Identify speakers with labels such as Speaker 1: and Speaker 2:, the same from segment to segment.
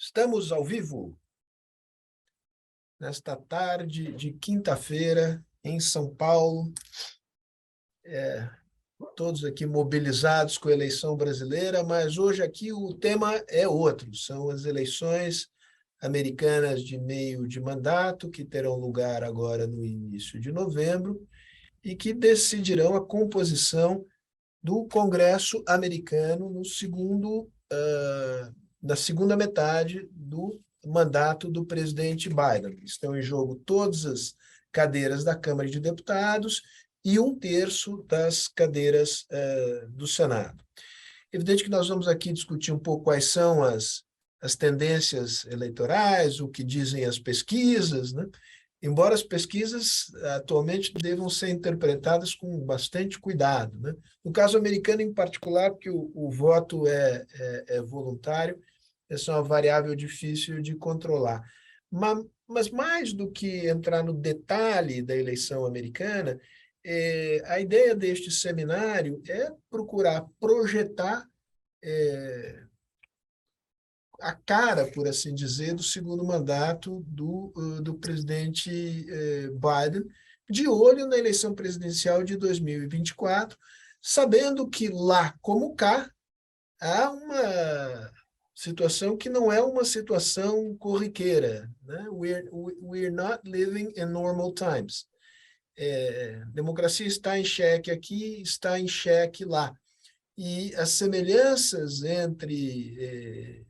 Speaker 1: Estamos ao vivo nesta tarde de quinta-feira em São Paulo, todos aqui mobilizados com a eleição brasileira, mas hoje aqui o tema é outro, são as eleições americanas de meio de mandato, que terão lugar agora no início de novembro, e que decidirão a composição do Congresso americano na segunda metade do mandato do presidente Biden. Estão em jogo todas as cadeiras da Câmara de Deputados e 1/3 das cadeiras do Senado. Evidente que nós vamos aqui discutir um pouco quais são as tendências eleitorais, o que dizem as pesquisas, né? Embora as pesquisas atualmente devam ser interpretadas com bastante cuidado, né? No caso americano em particular, porque o voto é voluntário, essa é uma variável difícil de controlar. Mas mais do que entrar no detalhe da eleição americana, a ideia deste seminário é procurar projetar a cara, por assim dizer, do segundo mandato do presidente Biden, de olho na eleição presidencial de 2024, sabendo que lá como cá há uma situação que não é uma situação corriqueira, né? We're not living in normal times. Democracia está em xeque aqui, está em xeque lá. E as semelhanças entre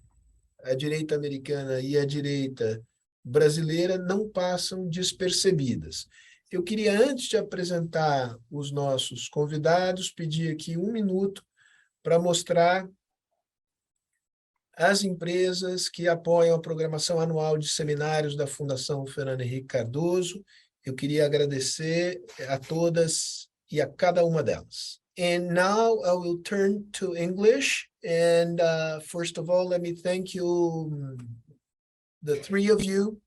Speaker 1: a direita americana e a direita brasileira não passam despercebidas. Eu queria, antes de apresentar os nossos convidados, pedir aqui 1 minuto para mostrar as empresas que apoiam a programação anual de seminários da Fundação Fernando Henrique Cardoso. Eu queria agradecer a todas e a cada uma delas. And now I will turn to English. And first of all, let me thank you, the three of you,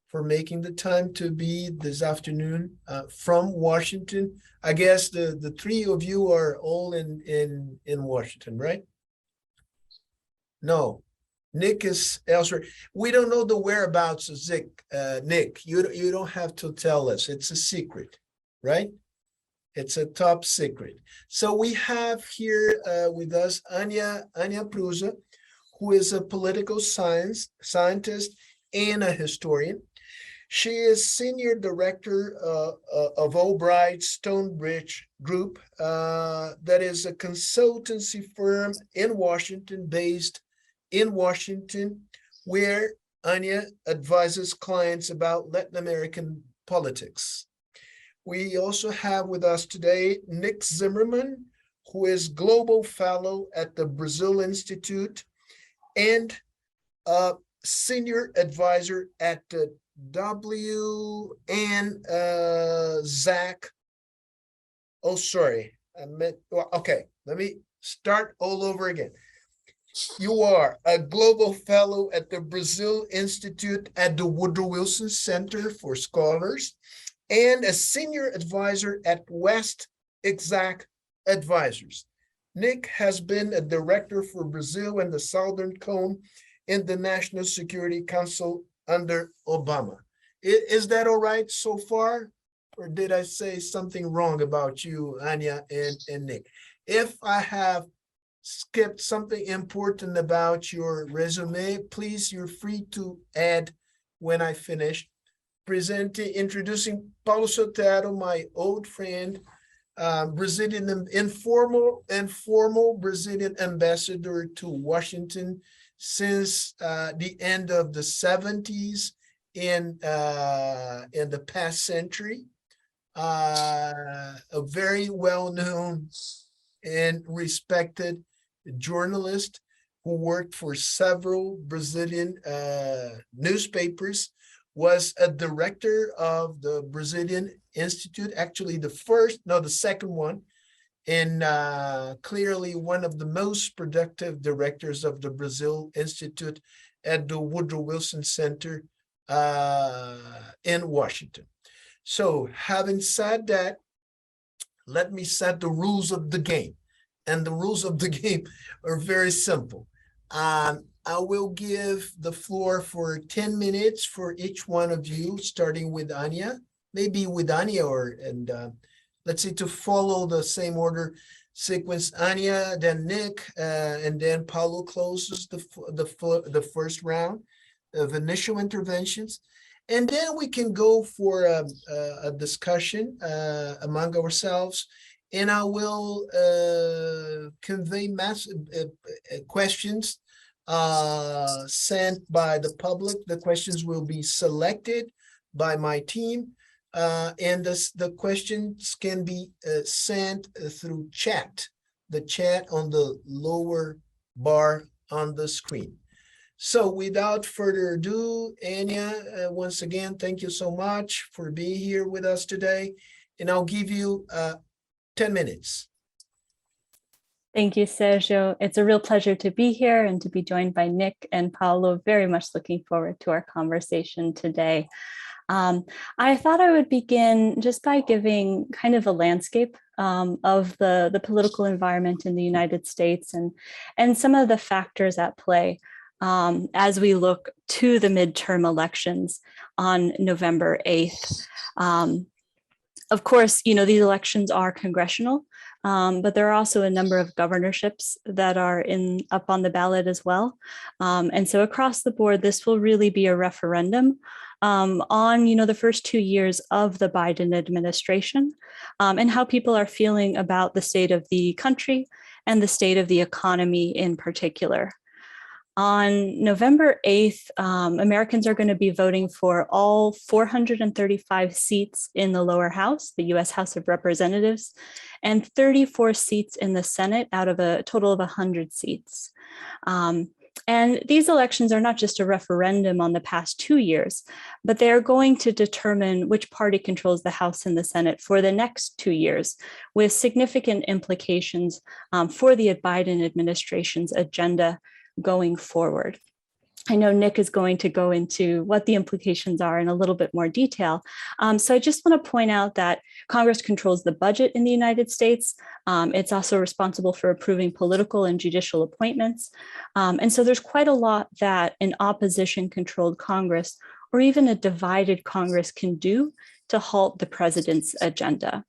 Speaker 1: for making the time to be this afternoon from Washington. I guess the three of you are all in Washington, right? No, Nick is elsewhere. We don't know the whereabouts of Nick. You don't have to tell us. It's a secret, right? It's a top secret. So we have here with us Anya Prusa, who is a political scientist and a historian. She is senior director of Albright Stonebridge Group, that is a consultancy firm in Washington, based in Washington, where Anya advises clients about Latin American politics. We also have with us today Nick Zimmerman, who is Global Fellow at the Brazil Institute and a Senior Advisor at the Zach. Oh, sorry. Okay, let me start all over again. You are a Global Fellow at the Brazil Institute at the Woodrow Wilson Center for Scholars, and a senior advisor at West Exact Advisors. Nick has been a director for Brazil and the Southern Cone in the National Security Council under Obama. Is that all right so far? Or did I say something wrong about you, Anya and Nick? If I have skipped something important about your resume, please, you're free to add when I finish. Introducing Paulo Sotero, my old friend, Brazilian informal and formal Brazilian ambassador to Washington since the end of the 70s in the past century. A very well-known and respected journalist who worked for several Brazilian newspapers, was a director of the Brazilian Institute, actually the second one, and clearly one of the most productive directors of the Brazil Institute at the Woodrow Wilson Center in Washington. So having said that, let me set the rules of the game. And the rules of the game are very simple. I will give the floor for 10 minutes for each one of you, starting with Anya, maybe with Anya let's say to follow the same order sequence, Anya, then Nick, and then Paulo closes the first round of initial interventions. And then we can go for a discussion among ourselves, and I will convey questions sent by the public. The questions will be selected by my team, and the questions can be sent through chat, the chat on the lower bar on the screen. So without further ado, Anya, once again, thank you so much for being here with us today. And I'll give you 10 minutes.
Speaker 2: Thank you, Sergio. It's a real pleasure to be here and to be joined by Nick and Paulo. Very much looking forward to our conversation today. I thought I would begin just by giving kind of a landscape of the political environment in the United States and some of the factors at play as we look to the midterm elections on November 8th. Of course, these elections are congressional, but there are also a number of governorships that are up on the ballot as well. And so across the board, this will really be a referendum on, the first 2 years of the Biden administration and how people are feeling about the state of the country and the state of the economy in particular. On November 8th, Americans are going to be voting for all 435 seats in the lower house, the U.S. House of Representatives, and 34 seats in the Senate out of a total of 100 seats. And these elections are not just a referendum on the past 2 years, but they are going to determine which party controls the House and the Senate for the next 2 years, with significant implications for the Biden administration's agenda going forward. I know Nick is going to go into what the implications are in a little bit more detail. So I just want to point out that Congress controls the budget in the United States. It's also responsible for approving political and judicial appointments. And so there's quite a lot that an opposition-controlled Congress or even a divided Congress can do to halt the president's agenda.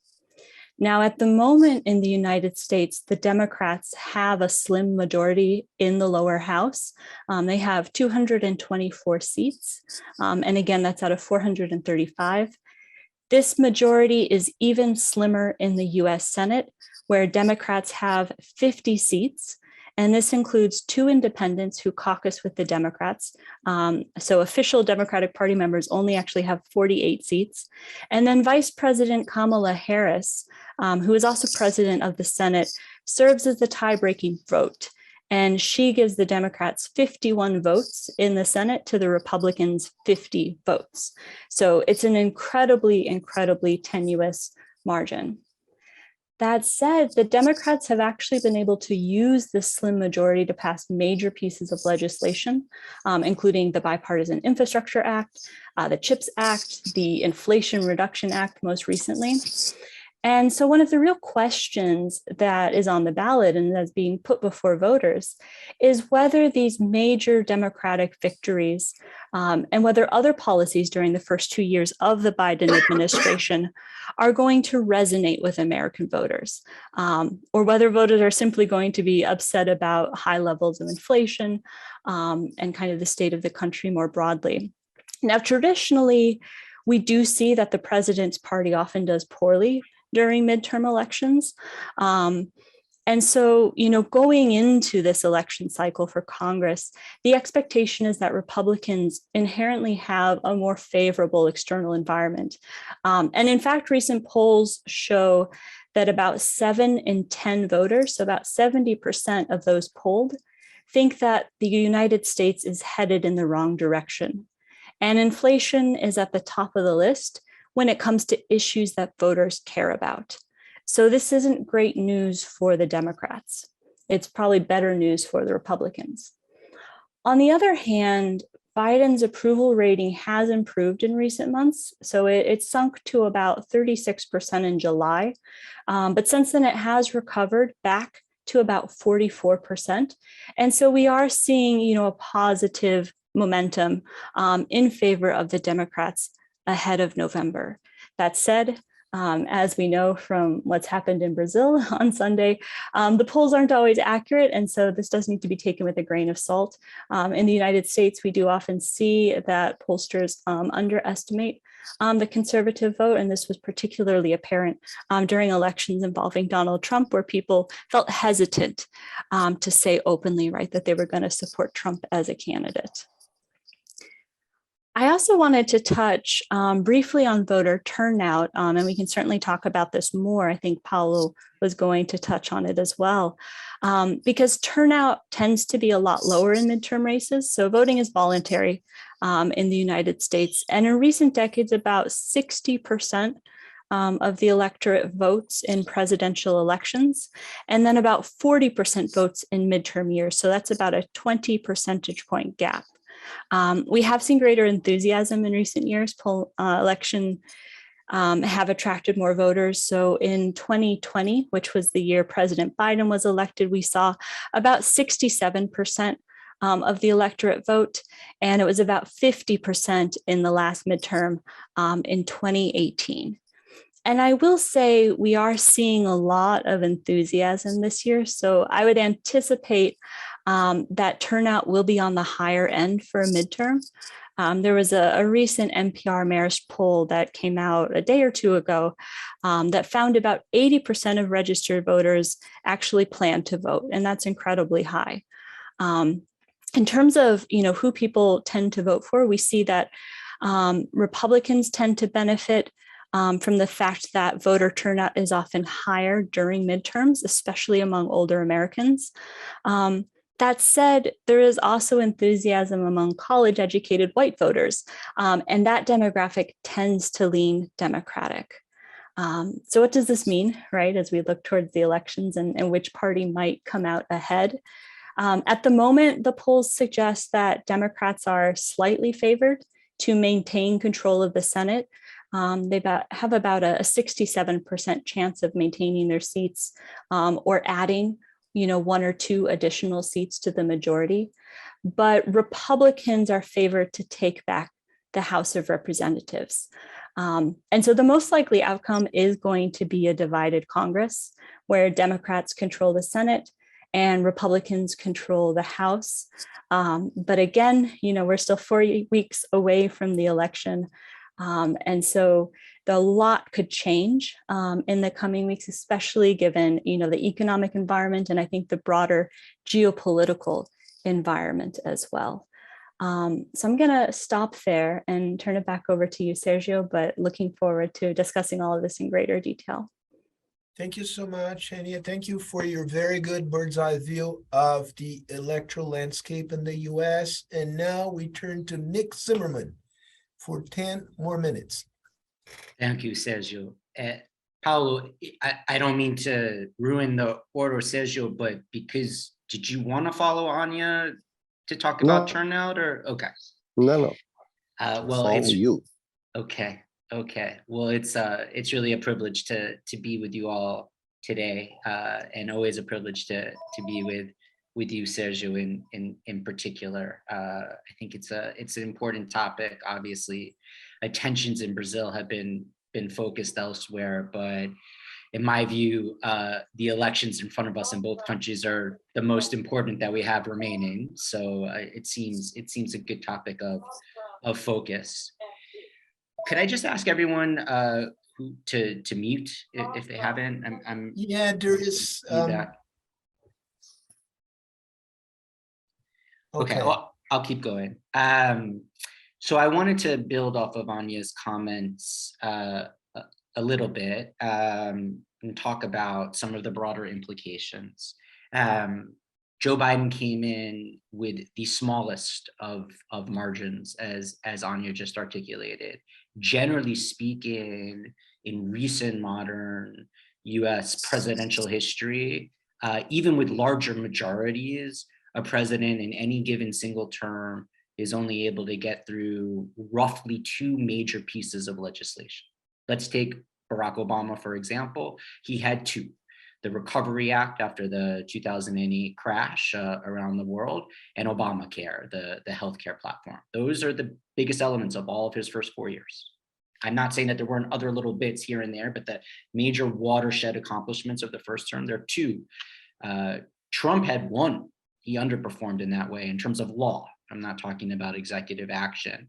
Speaker 2: Now, at the moment in the United States, the Democrats have a slim majority in the lower house. They have 224 seats. And again, that's out of 435. This majority is even slimmer in the US Senate, where Democrats have 50 seats. And this includes 2 independents who caucus with the Democrats. So official Democratic Party members only actually have 48 seats. And then Vice President Kamala Harris, who is also president of the Senate, serves as the tie-breaking vote. And she gives the Democrats 51 votes in the Senate to the Republicans' 50 votes. So it's an incredibly, incredibly tenuous margin. That said, the Democrats have actually been able to use this slim majority to pass major pieces of legislation, including the Bipartisan Infrastructure Act, the CHIPS Act, the Inflation Reduction Act most recently. And so one of the real questions that is on the ballot and that's being put before voters is whether these major Democratic victories and whether other policies during the first 2 years of the Biden administration are going to resonate with American voters, or whether voters are simply going to be upset about high levels of inflation and kind of the state of the country more broadly. Now, traditionally, we do see that the president's party often does poorly during midterm elections. And so, going into this election cycle for Congress, the expectation is that Republicans inherently have a more favorable external environment. And in fact, recent polls show that about 7 in 10 voters, so about 70% of those polled, think that the United States is headed in the wrong direction. And inflation is at the top of the list when it comes to issues that voters care about. So this isn't great news for the Democrats. It's probably better news for the Republicans. On the other hand, Biden's approval rating has improved in recent months. So it sunk to about 36% in July. But since then, it has recovered back to about 44%. And so we are seeing, a positive momentum in favor of the Democrats ahead of November. That said, as we know from what's happened in Brazil on Sunday, the polls aren't always accurate, and so this does need to be taken with a grain of salt. In the United States, we do often see that pollsters underestimate the conservative vote, and this was particularly apparent during elections involving Donald Trump, where people felt hesitant to say openly, right, that they were going to support Trump as a candidate. I also wanted to touch briefly on voter turnout, and we can certainly talk about this more. I think Paulo was going to touch on it as well, because turnout tends to be a lot lower in midterm races. So voting is voluntary in the United States, and in recent decades, about 60% of the electorate votes in presidential elections, and then about 40% votes in midterm years. So that's about a 20 percentage point gap. We have seen greater enthusiasm in recent years. Election have attracted more voters. So in 2020, which was the year President Biden was elected, we saw about 67% of the electorate vote, and it was about 50% in the last midterm in 2018. And I will say we are seeing a lot of enthusiasm this year. So I would anticipate that turnout will be on the higher end for a midterm. There was a recent NPR Marist poll that came out a day or two ago that found about 80% of registered voters actually plan to vote, and that's incredibly high. In terms of who people tend to vote for, we see that Republicans tend to benefit from the fact that voter turnout is often higher during midterms, especially among older Americans. That said, there is also enthusiasm among college-educated white voters, and that demographic tends to lean Democratic. So what does this mean, right, as we look towards the elections and which party might come out ahead? At the moment, the polls suggest that Democrats are slightly favored to maintain control of the Senate. They have about a 67% chance of maintaining their seats or adding one or two additional seats to the majority. But Republicans are favored to take back the House of Representatives. And so the most likely outcome is going to be a divided Congress where Democrats control the Senate and Republicans control the House. But again, we're still 4 weeks away from the election. And so a lot could change in the coming weeks, especially given, the economic environment and I think the broader geopolitical environment as well. So I'm going to stop there and turn it back over to you, Sergio, but looking forward to discussing all of this in greater detail.
Speaker 1: Thank you so much, Anya. Thank you for your very good bird's eye view of the electoral landscape in the US. And now we turn to Nick Zimmerman for 10 more minutes.
Speaker 3: Thank you, Sergio. Paulo, I don't mean to ruin the order, Sergio, but did you want to follow Anya to talk about turnout or? Okay.
Speaker 4: No.
Speaker 3: Well,
Speaker 4: follow you.
Speaker 3: Okay. Well, it's really a privilege to be with you all today, and always a privilege to be with you, Sergio, in particular. I think it's an important topic. Obviously, tensions in Brazil have been focused elsewhere, but in my view, the elections in front of us in both countries are the most important that we have remaining. So it seems a good topic of focus. Could I just ask everyone who to mute if they haven't?
Speaker 1: Yeah, there is.
Speaker 3: Okay, well, I'll keep going. So I wanted to build off of Anya's comments a little bit and talk about some of the broader implications. Joe Biden came in with the smallest of margins, as Anya just articulated. Generally speaking, in recent modern US presidential history, even with larger majorities, a president in any given single term is only able to get through roughly 2 major pieces of legislation. Let's take Barack Obama, for example. He had 2. the Recovery Act after the 2008 crash around the world, and Obamacare, the healthcare platform. Those are the biggest elements of all of his first 4 years. I'm not saying that there weren't other little bits here and there, but the major watershed accomplishments of the first term, there are two. Trump had one. He underperformed in that way in terms of law. I'm not talking about executive action.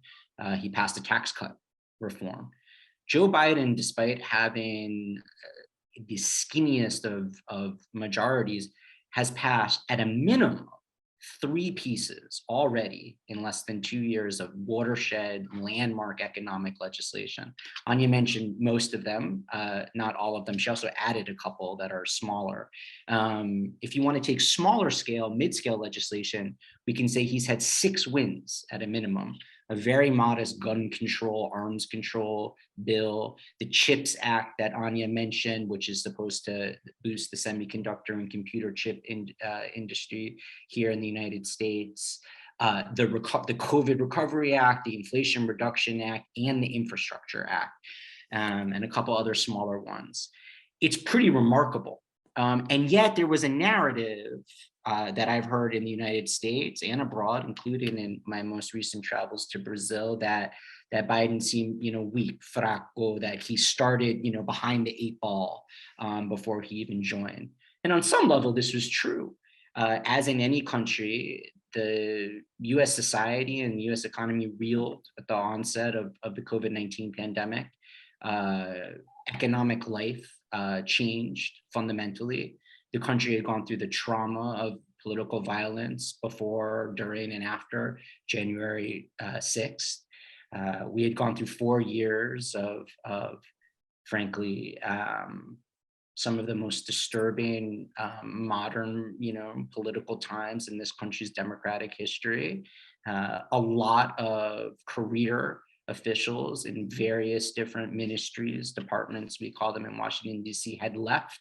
Speaker 3: He passed a tax cut reform. Joe Biden, despite having the skinniest of majorities, has passed at a minimum 3 pieces already in less than 2 years of watershed landmark economic legislation. Anya mentioned most of them, not all of them. She also added a couple that are smaller. If you want to take smaller scale, mid-scale legislation, we can say he's had 6 wins at a minimum. A very modest gun control, arms control bill, the CHIPS Act that Anya mentioned, which is supposed to boost the semiconductor and computer chip industry here in the United States, the COVID Recovery Act, the Inflation Reduction Act, and the Infrastructure Act, and a couple other smaller ones. It's pretty remarkable. And yet there was a narrative that I've heard in the United States and abroad, including in my most recent travels to Brazil, that Biden seemed, weak, fraco, that he started, behind the 8 ball before he even joined. And on some level, this was true. As in any country, the US society and the US economy reeled at the onset of the COVID-19 pandemic. Economic life changed fundamentally. The country had gone through the trauma of political violence before, during, and after January 6th. We had gone through 4 years of frankly, some of the most disturbing modern, political times in this country's democratic history. A lot of career officials in various different ministries, departments, we call them in Washington, D.C., had left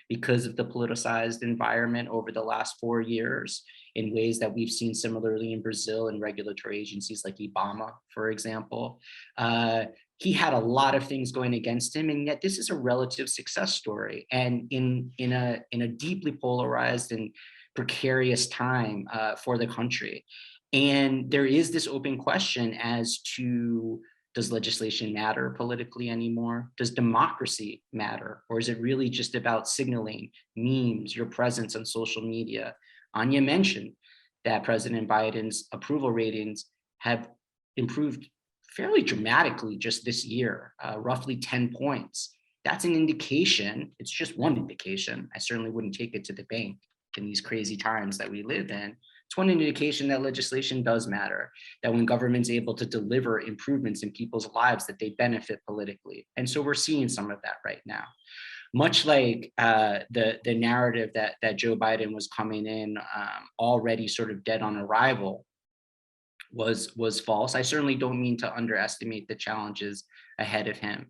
Speaker 3: because of the politicized environment over the last 4 years in ways that we've seen similarly in Brazil and regulatory agencies like IBAMA, for example. He had a lot of things going against him, and yet this is a relative success story. And in a deeply polarized and precarious time for the country. And there is this open question as to, does legislation matter politically anymore? Does democracy matter? Or is it really just about signaling, memes, your presence on social media? Anya mentioned that President Biden's approval ratings have improved fairly dramatically just this year, roughly 10 points. That's an indication, it's just one indication. I certainly wouldn't take it to the bank in these crazy times that we live in. It's one indication that legislation does matter, that when government's able to deliver improvements in people's lives, that they benefit politically. And so we're seeing some of that right now. Much like the narrative that Joe Biden was coming in already sort of dead on arrival was false. I certainly don't mean to underestimate the challenges ahead of him.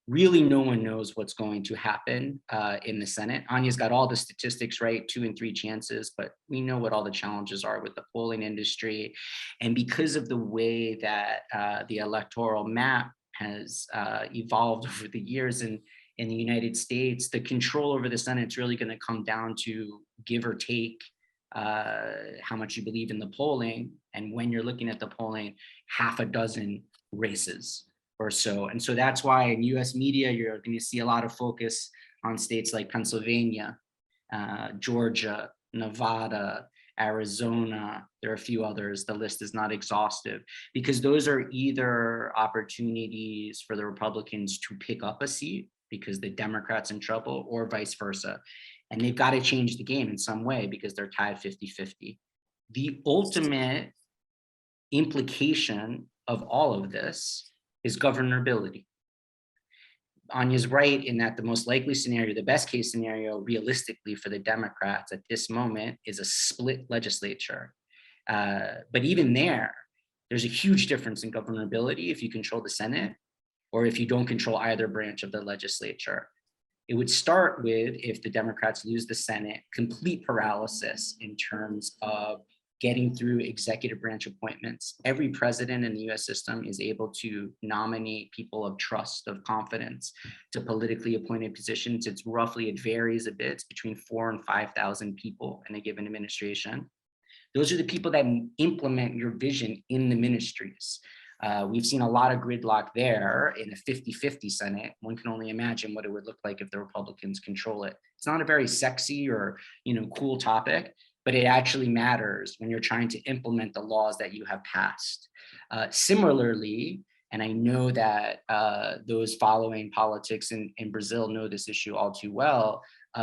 Speaker 3: Really, no one knows what's going to happen in the Senate. Anya's got all the statistics right, 2 and 3 chances, but we know what all the challenges are with the polling industry. And because of the way that the electoral map has evolved over the years in the United States, the control over the Senate is really going to come down to, give or take, how much you believe in the polling. And when you're looking at the polling, 6 races or so. And so that's why in US media, you're going to see a lot of focus on states like Pennsylvania, Georgia, Nevada, Arizona. There are a few others. The list is not exhaustive, because those are either opportunities for the Republicans to pick up a seat because the Democrats in trouble, or vice versa. And they've got to change the game in some way because they're tied 50-50. The ultimate implication of all of this is governability. Anya's right in that the most likely scenario, the best case scenario realistically for the Democrats at this moment, is a split legislature. But even there's a huge difference in governability if you control the Senate or if you don't control either branch of the legislature. It would start with, if the Democrats lose the Senate, complete paralysis in terms of getting through executive branch appointments. Every president in the US system is able to nominate people of trust, of confidence, to politically appointed positions. It's roughly, it varies a bit, it's between 4,000 and 5,000 people in a given administration. Those are the people that implement your vision in the ministries. We've seen a lot of gridlock there in a 50-50 Senate. One can only imagine what it would look like if the Republicans control it. It's not a very sexy or cool topic, but it actually matters when you're trying to implement the laws that you have passed. Similarly, and I know that those following politics in Brazil know this issue all too well,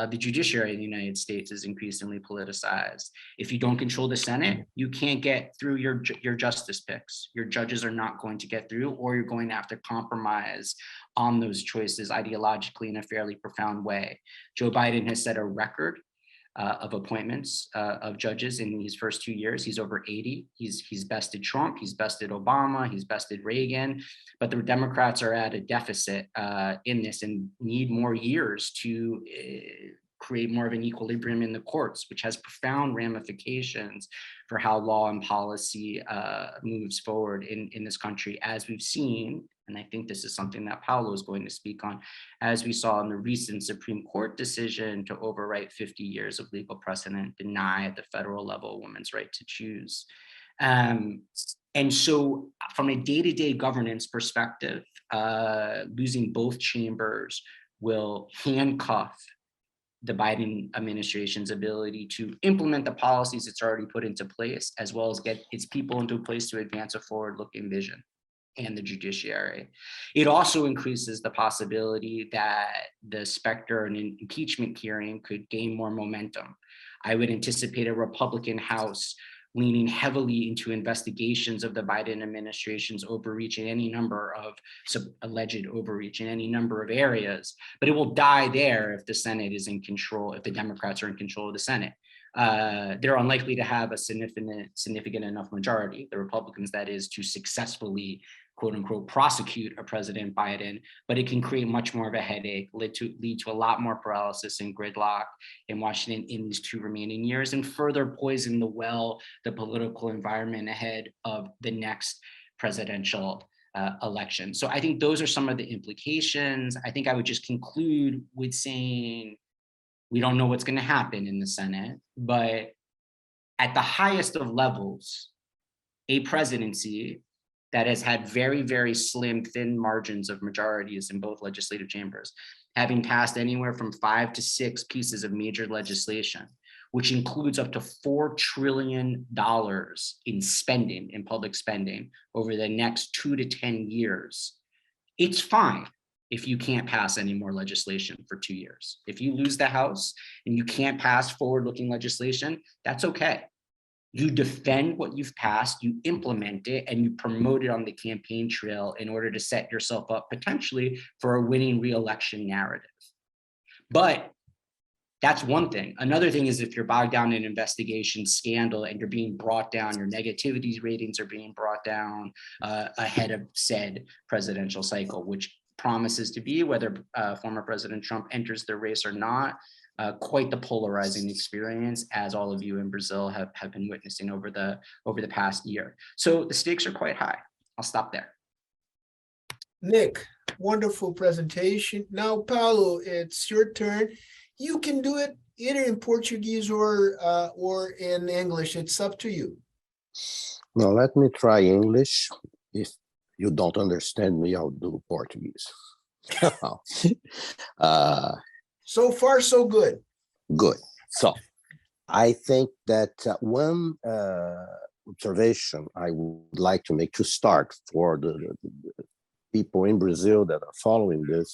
Speaker 3: the judiciary in the United States is increasingly politicized. If you don't control the Senate, you can't get through your justice picks. Your judges are not going to get through, or you're going to have to compromise on those choices ideologically in a fairly profound way. Joe Biden has set a record of appointments of judges in these first 2 years. He's over 80. He's bested Trump, he's bested Obama, he's bested Reagan, but the Democrats are at a deficit in this and need more years to create more of an equilibrium in the courts, which has profound ramifications for how law and policy moves forward in this country, as we've seen. And I think this is something that Paulo is going to speak on, as we saw in the recent Supreme Court decision to overwrite 50 years of legal precedent, deny at the federal level a woman's right to choose. And so from a day-to-day governance perspective, losing both chambers will handcuff the Biden administration's ability to implement the policies it's already put into place, as well as get its people into a place to advance a forward-looking vision, and the judiciary. It also increases the possibility that the specter of an impeachment hearing could gain more momentum. I would anticipate a Republican House leaning heavily into investigations of the Biden administration's overreach in any number of alleged overreach in any number of areas, but it will die there if the Senate is in control, if the Democrats are in control of the Senate. They're unlikely to have a significant enough majority, the Republicans that is, to successfully, quote unquote, prosecute a President Biden, but it can create much more of a headache, lead to a lot more paralysis and gridlock in Washington in these 2 remaining years, and further poison the political environment ahead of the next presidential election. So I think those are some of the implications. I think I would just conclude with saying, we don't know what's going to happen in the Senate, but at the highest of levels, a presidency that has had very, very slim, thin margins of majorities in both legislative chambers, having passed anywhere from 5 to 6 pieces of major legislation, which includes up to $4 trillion in spending, in public spending over the next 2 to 10 years. It's fine if you can't pass any more legislation for 2 years. If you lose the House and you can't pass forward-looking legislation, that's okay. You defend what you've passed, you implement it, and you promote it on the campaign trail in order to set yourself up potentially for a winning re-election narrative. But that's one thing. Another thing is if you're bogged down in investigation, scandal, and you're being brought down, your negativity ratings are being brought down ahead of said presidential cycle, which promises to be, whether former President Trump enters the race or not, quite the polarizing experience, as all of you in Brazil have been witnessing over the past year. So the stakes are quite high. I'll stop there.
Speaker 1: Nick, wonderful presentation. Now, Paulo, it's your turn. You can do it either in Portuguese or in English. It's up to you.
Speaker 4: Now, let me try English. If you don't understand me, I'll do Portuguese.
Speaker 1: So far, so good.
Speaker 4: Good. So I think that one observation I would like to make to start for the people in Brazil that are following this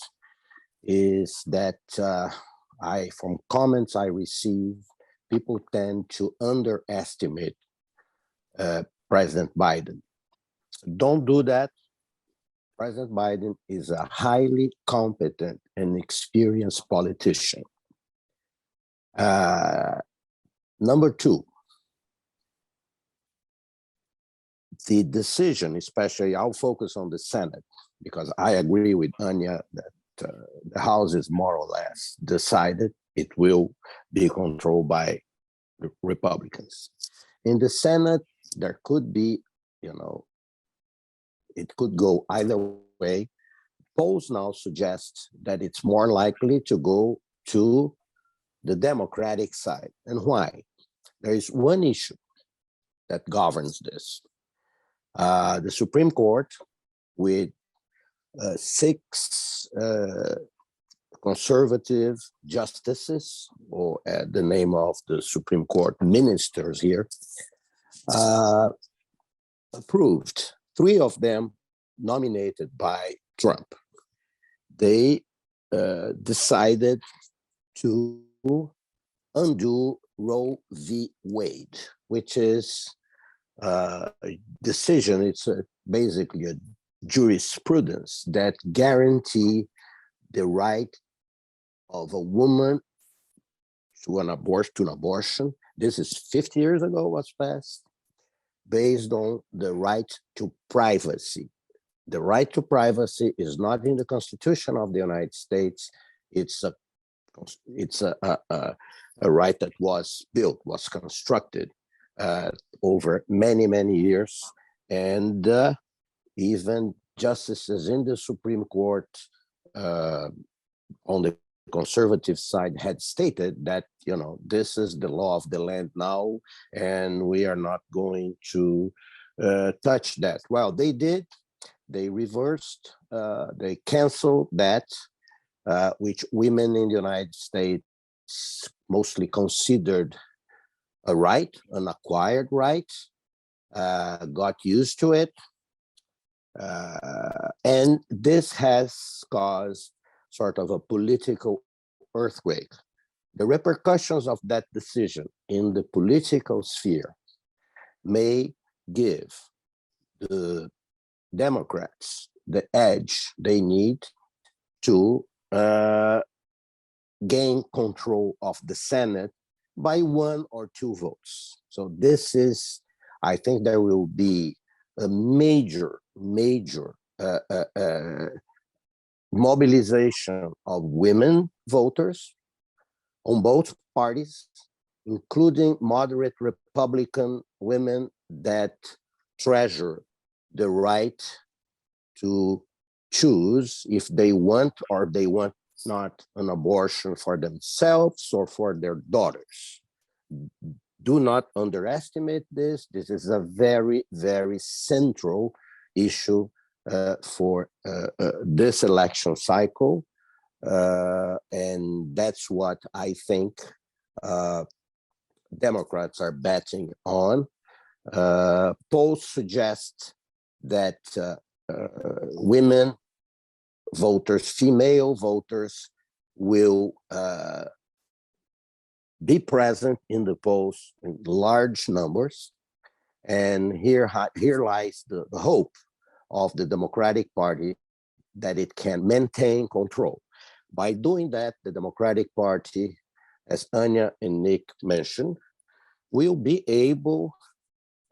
Speaker 4: is that from comments I receive, people tend to underestimate President Biden. So don't do that. President Biden is a highly competent and experienced politician. Number 2, the decision, especially, I'll focus on the Senate, because I agree with Anya that the House is more or less decided. It will be controlled by the Republicans. In the Senate, there could be, it could go either way. Polls now suggest that it's more likely to go to the Democratic side. And why? There is one issue that governs this. The Supreme Court, with 6 conservative justices, or the name of the Supreme Court ministers here, approved 3 of them nominated by Trump. They decided to undo Roe v. Wade, which is a decision, it's basically a jurisprudence that guarantee the right of a woman to an abortion. This is 50 years ago was passed, based on the right to privacy. The right to privacy is not in the Constitution of the United States. It's a right that was built, was constructed over many, many years. And even justices in the Supreme Court on the conservative side had stated that, this is the law of the land now, and we are not going to touch that. Well, they did. They reversed, they canceled that, which women in the United States mostly considered a right, an acquired right, got used to it. And this has caused sort of a political earthquake. The repercussions of that decision in the political sphere may give the Democrats the edge they need to gain control of the Senate by 1 or 2 votes. So this is, I think there will be a major mobilization of women voters on both parties, including moderate Republican women that treasure the right to choose if they want or they want not an abortion for themselves or for their daughters. Do not underestimate this. This is a very, very central issue for this election cycle. And that's what I think Democrats are betting on. Polls suggest that women voters, female voters, will be present in the polls in large numbers. And here lies the hope of the Democratic Party that it can maintain control. By doing that, the Democratic Party, as Anya and Nick mentioned, will be able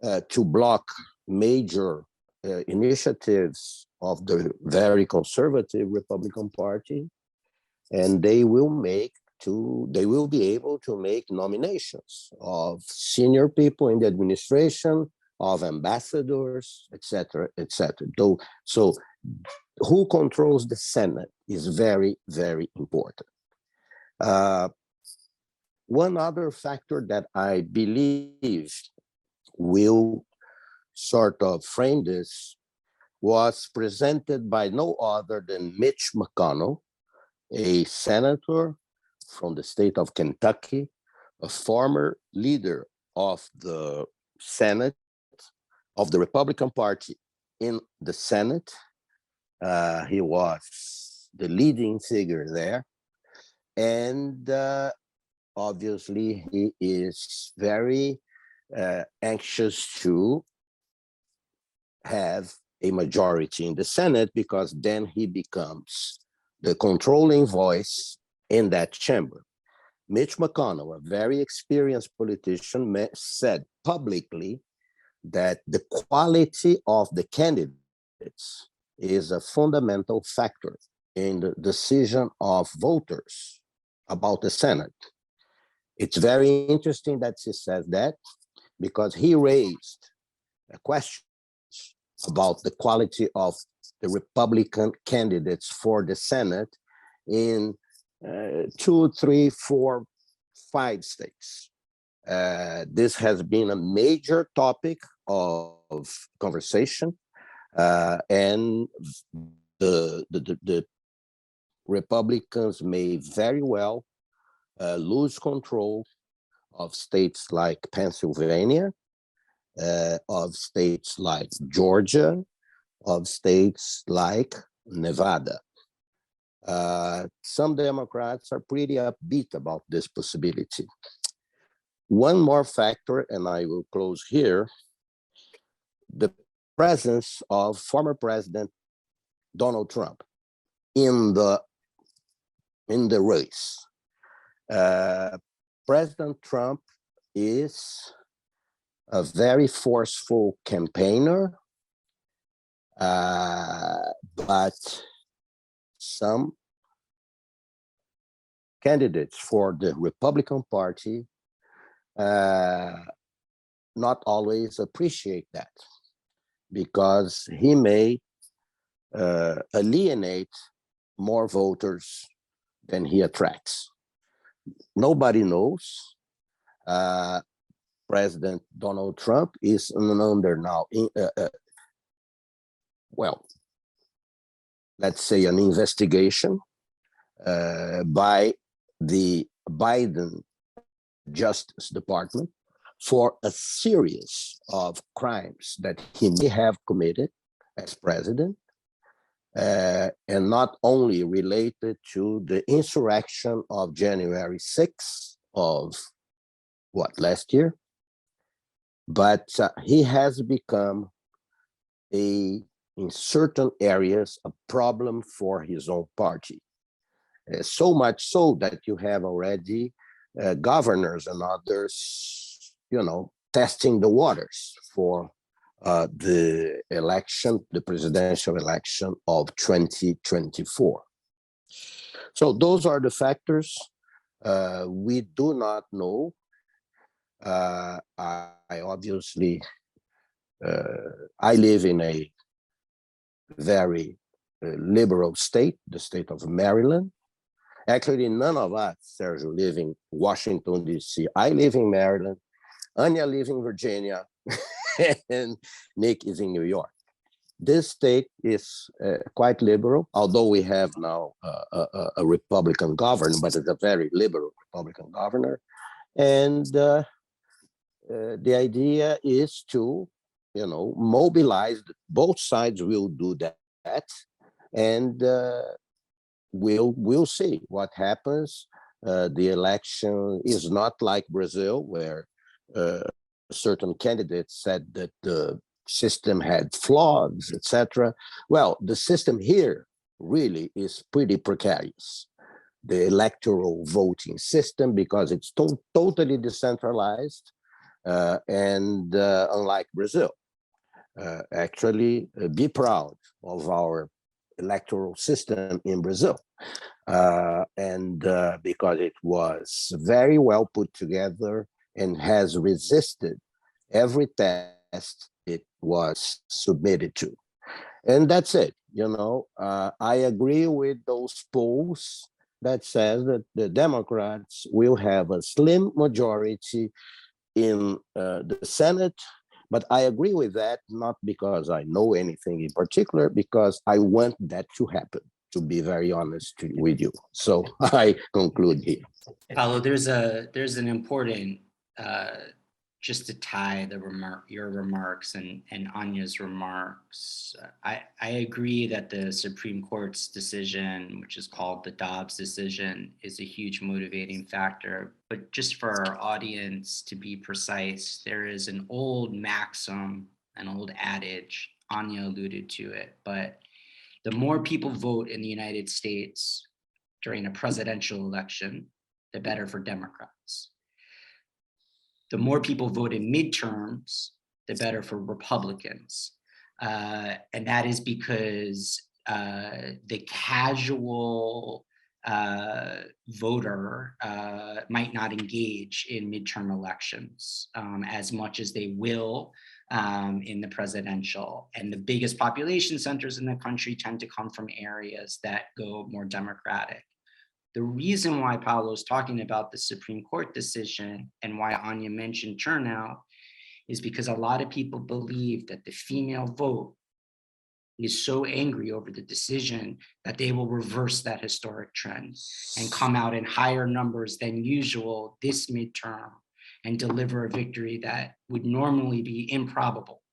Speaker 4: to block major initiatives of the very conservative Republican Party, and they will be able to make nominations of senior people in the administration, of ambassadors, etc., etc. So who controls the Senate is very, very important. One other factor that I believe will sort of frame this was presented by no other than Mitch McConnell, a senator from the state of Kentucky, a former leader of the Senate, of the Republican Party in the Senate. He was the leading figure there. And obviously, he is very anxious to have a majority in the Senate, because then he becomes the controlling voice in that chamber. Mitch McConnell, a very experienced politician, said publicly that the quality of the candidates is a fundamental factor in the decision of voters about the Senate. It's very interesting that he says that, because he raised a question about the quality of the Republican candidates for the Senate in 2, 3, 4, 5 states. This has been a major topic of conversation, and the Republicans may very well lose control of states like Pennsylvania, of states like Georgia, of states like Nevada. Some Democrats are pretty upbeat about this possibility. One more factor, and I will close here, the presence of former President Donald Trump in the race. President Trump is a very forceful campaigner, but some candidates for the Republican Party not always appreciate that, because he may alienate more voters than he attracts. Nobody knows. President Donald Trump is under now, well, let's say an investigation by the Biden Justice Department for a series of crimes that he may have committed as president, and not only related to the insurrection of January 6th of last year, but he has become in certain areas a problem for his own party. So much so that you have already governors and others, testing the waters for the election, the presidential election of 2024. So those are the factors. We do not know. I obviously, I live in a very liberal state, the state of Maryland. Actually, none of us, Sergio, live in Washington, D.C. I live in Maryland, Anya lives in Virginia, and Nick is in New York. This state is quite liberal, although we have now a Republican governor, but it's a very liberal Republican governor. And the idea is to, mobilize. Both sides will do that, and we'll see what happens. The election is not like Brazil, where certain candidates said that the system had flaws, etc. Well, the system here really is pretty precarious. The electoral voting system, because it's totally decentralized, and unlike Brazil. Actually, be proud of our electoral system in Brazil, and because it was very well put together and has resisted every test it was submitted to. And that's it. I agree with those polls that says that the Democrats will have a slim majority in the Senate. But I agree with that, not because I know anything in particular, because I want that to happen, to be very honest with you. So I conclude here.
Speaker 3: Paulo, there's an important, just to tie your remarks and Anya's remarks. I agree that the Supreme Court's decision, which is called the Dobbs decision, is a huge motivating factor. But just for our audience, to be precise, there is an old maxim, an old adage, Anya alluded to it, but the more people vote in the United States during a presidential election, the better for Democrats. The more people vote in midterms, the better for Republicans. And that is because the casual voter might not engage in midterm elections as much as they will in the presidential. And the biggest population centers in the country tend to come from areas that go more Democratic. The reason why Paolo's talking about the Supreme Court decision and why Anya mentioned turnout is because a lot of people believe that the female vote is so angry over the decision that they will reverse that historic trend and come out in higher numbers than usual this midterm and deliver a victory that would normally be improbable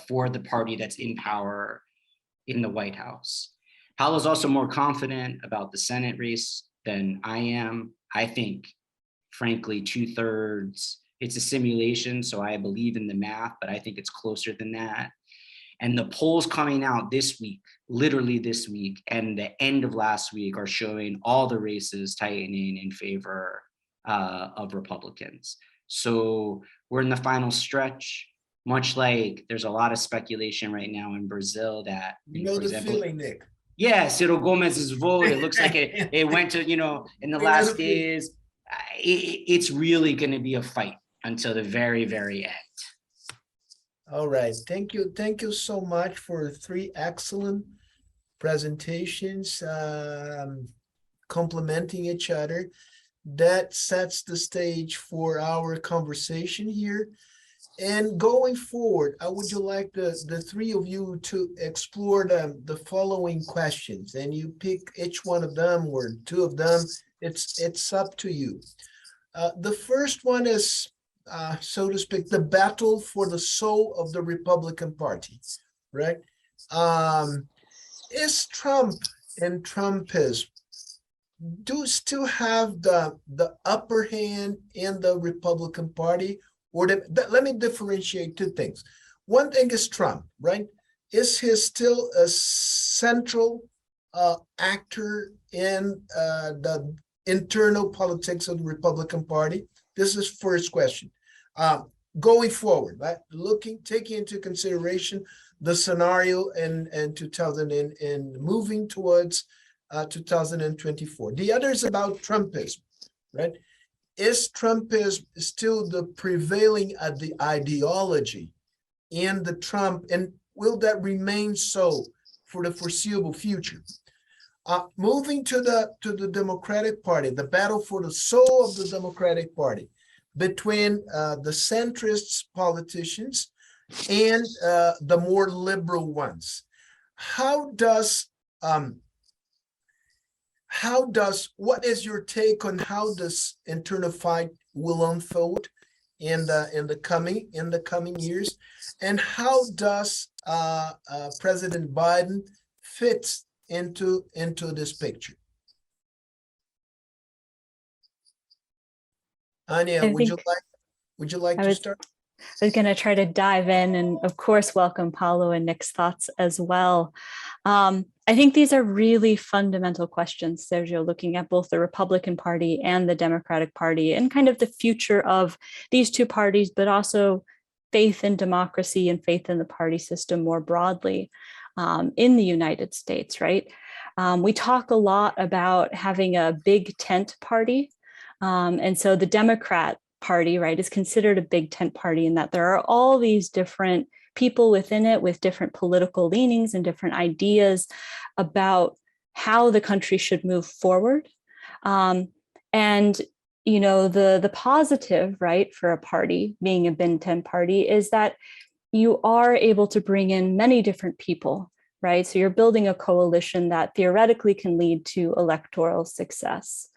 Speaker 3: for the party that's in power in the White House. Paolo's also more confident about the Senate race than I am. I think, frankly, 2/3, it's a simulation, so I believe in the math, but I think it's closer than that. And the polls coming out this week, literally this week, and the end of last week are showing all the races tightening in favor of Republicans. So we're in the final stretch, much like there's a lot of speculation right now in Brazil that,
Speaker 1: You know,
Speaker 3: for
Speaker 1: the
Speaker 3: example,
Speaker 1: feeling, Nick.
Speaker 3: yeah, Ciro Gomez's vote, it looks like it went to, in the last days, it's really going to be a fight until the very, very end.
Speaker 1: All right. Thank you. Thank you so much for 3 excellent presentations, complementing each other. That sets the stage for our conversation here. And going forward, I would like the 3 of you to explore the following questions, and you pick each one of them or 2 of them. It's up to you. The first one is, so to speak, the battle for the soul of the Republican Party, right? Is Trump and Trumpism do still have the upper hand in the Republican Party? Or let me differentiate 2 things. One thing is Trump, right? Is he still a central actor in the internal politics of the Republican Party? This is first question. Going forward, right? Taking into consideration the scenario in 2000 and moving towards 2024. The other is about Trumpism, right? Is Trumpism still the prevailing the ideology in the Trump, and will that remain so for the foreseeable future? Moving to the Democratic Party, the battle for the soul of the Democratic Party between the centrist politicians and the more liberal ones. What is your take on how this internal fight will unfold in the coming years, and how does President Biden fit into this picture? Anya, would you like to start?
Speaker 2: I was going to try to dive in and, of course, welcome Paolo and Nick's thoughts as well. I think these are really fundamental questions, Sergio, looking at both the Republican Party and the Democratic Party and kind of the future of these 2 parties, but also faith in democracy and faith in the party system more broadly in the United States, right? We talk a lot about having a big tent party. And so the Democrat Party, right, is considered a big tent party in that there are all these different people within it with different political leanings and different ideas about how the country should move forward. And, the positive, right, for a party being a big tent party is that you are able to bring in many different people, right? So you're building a coalition that theoretically can lead to electoral success.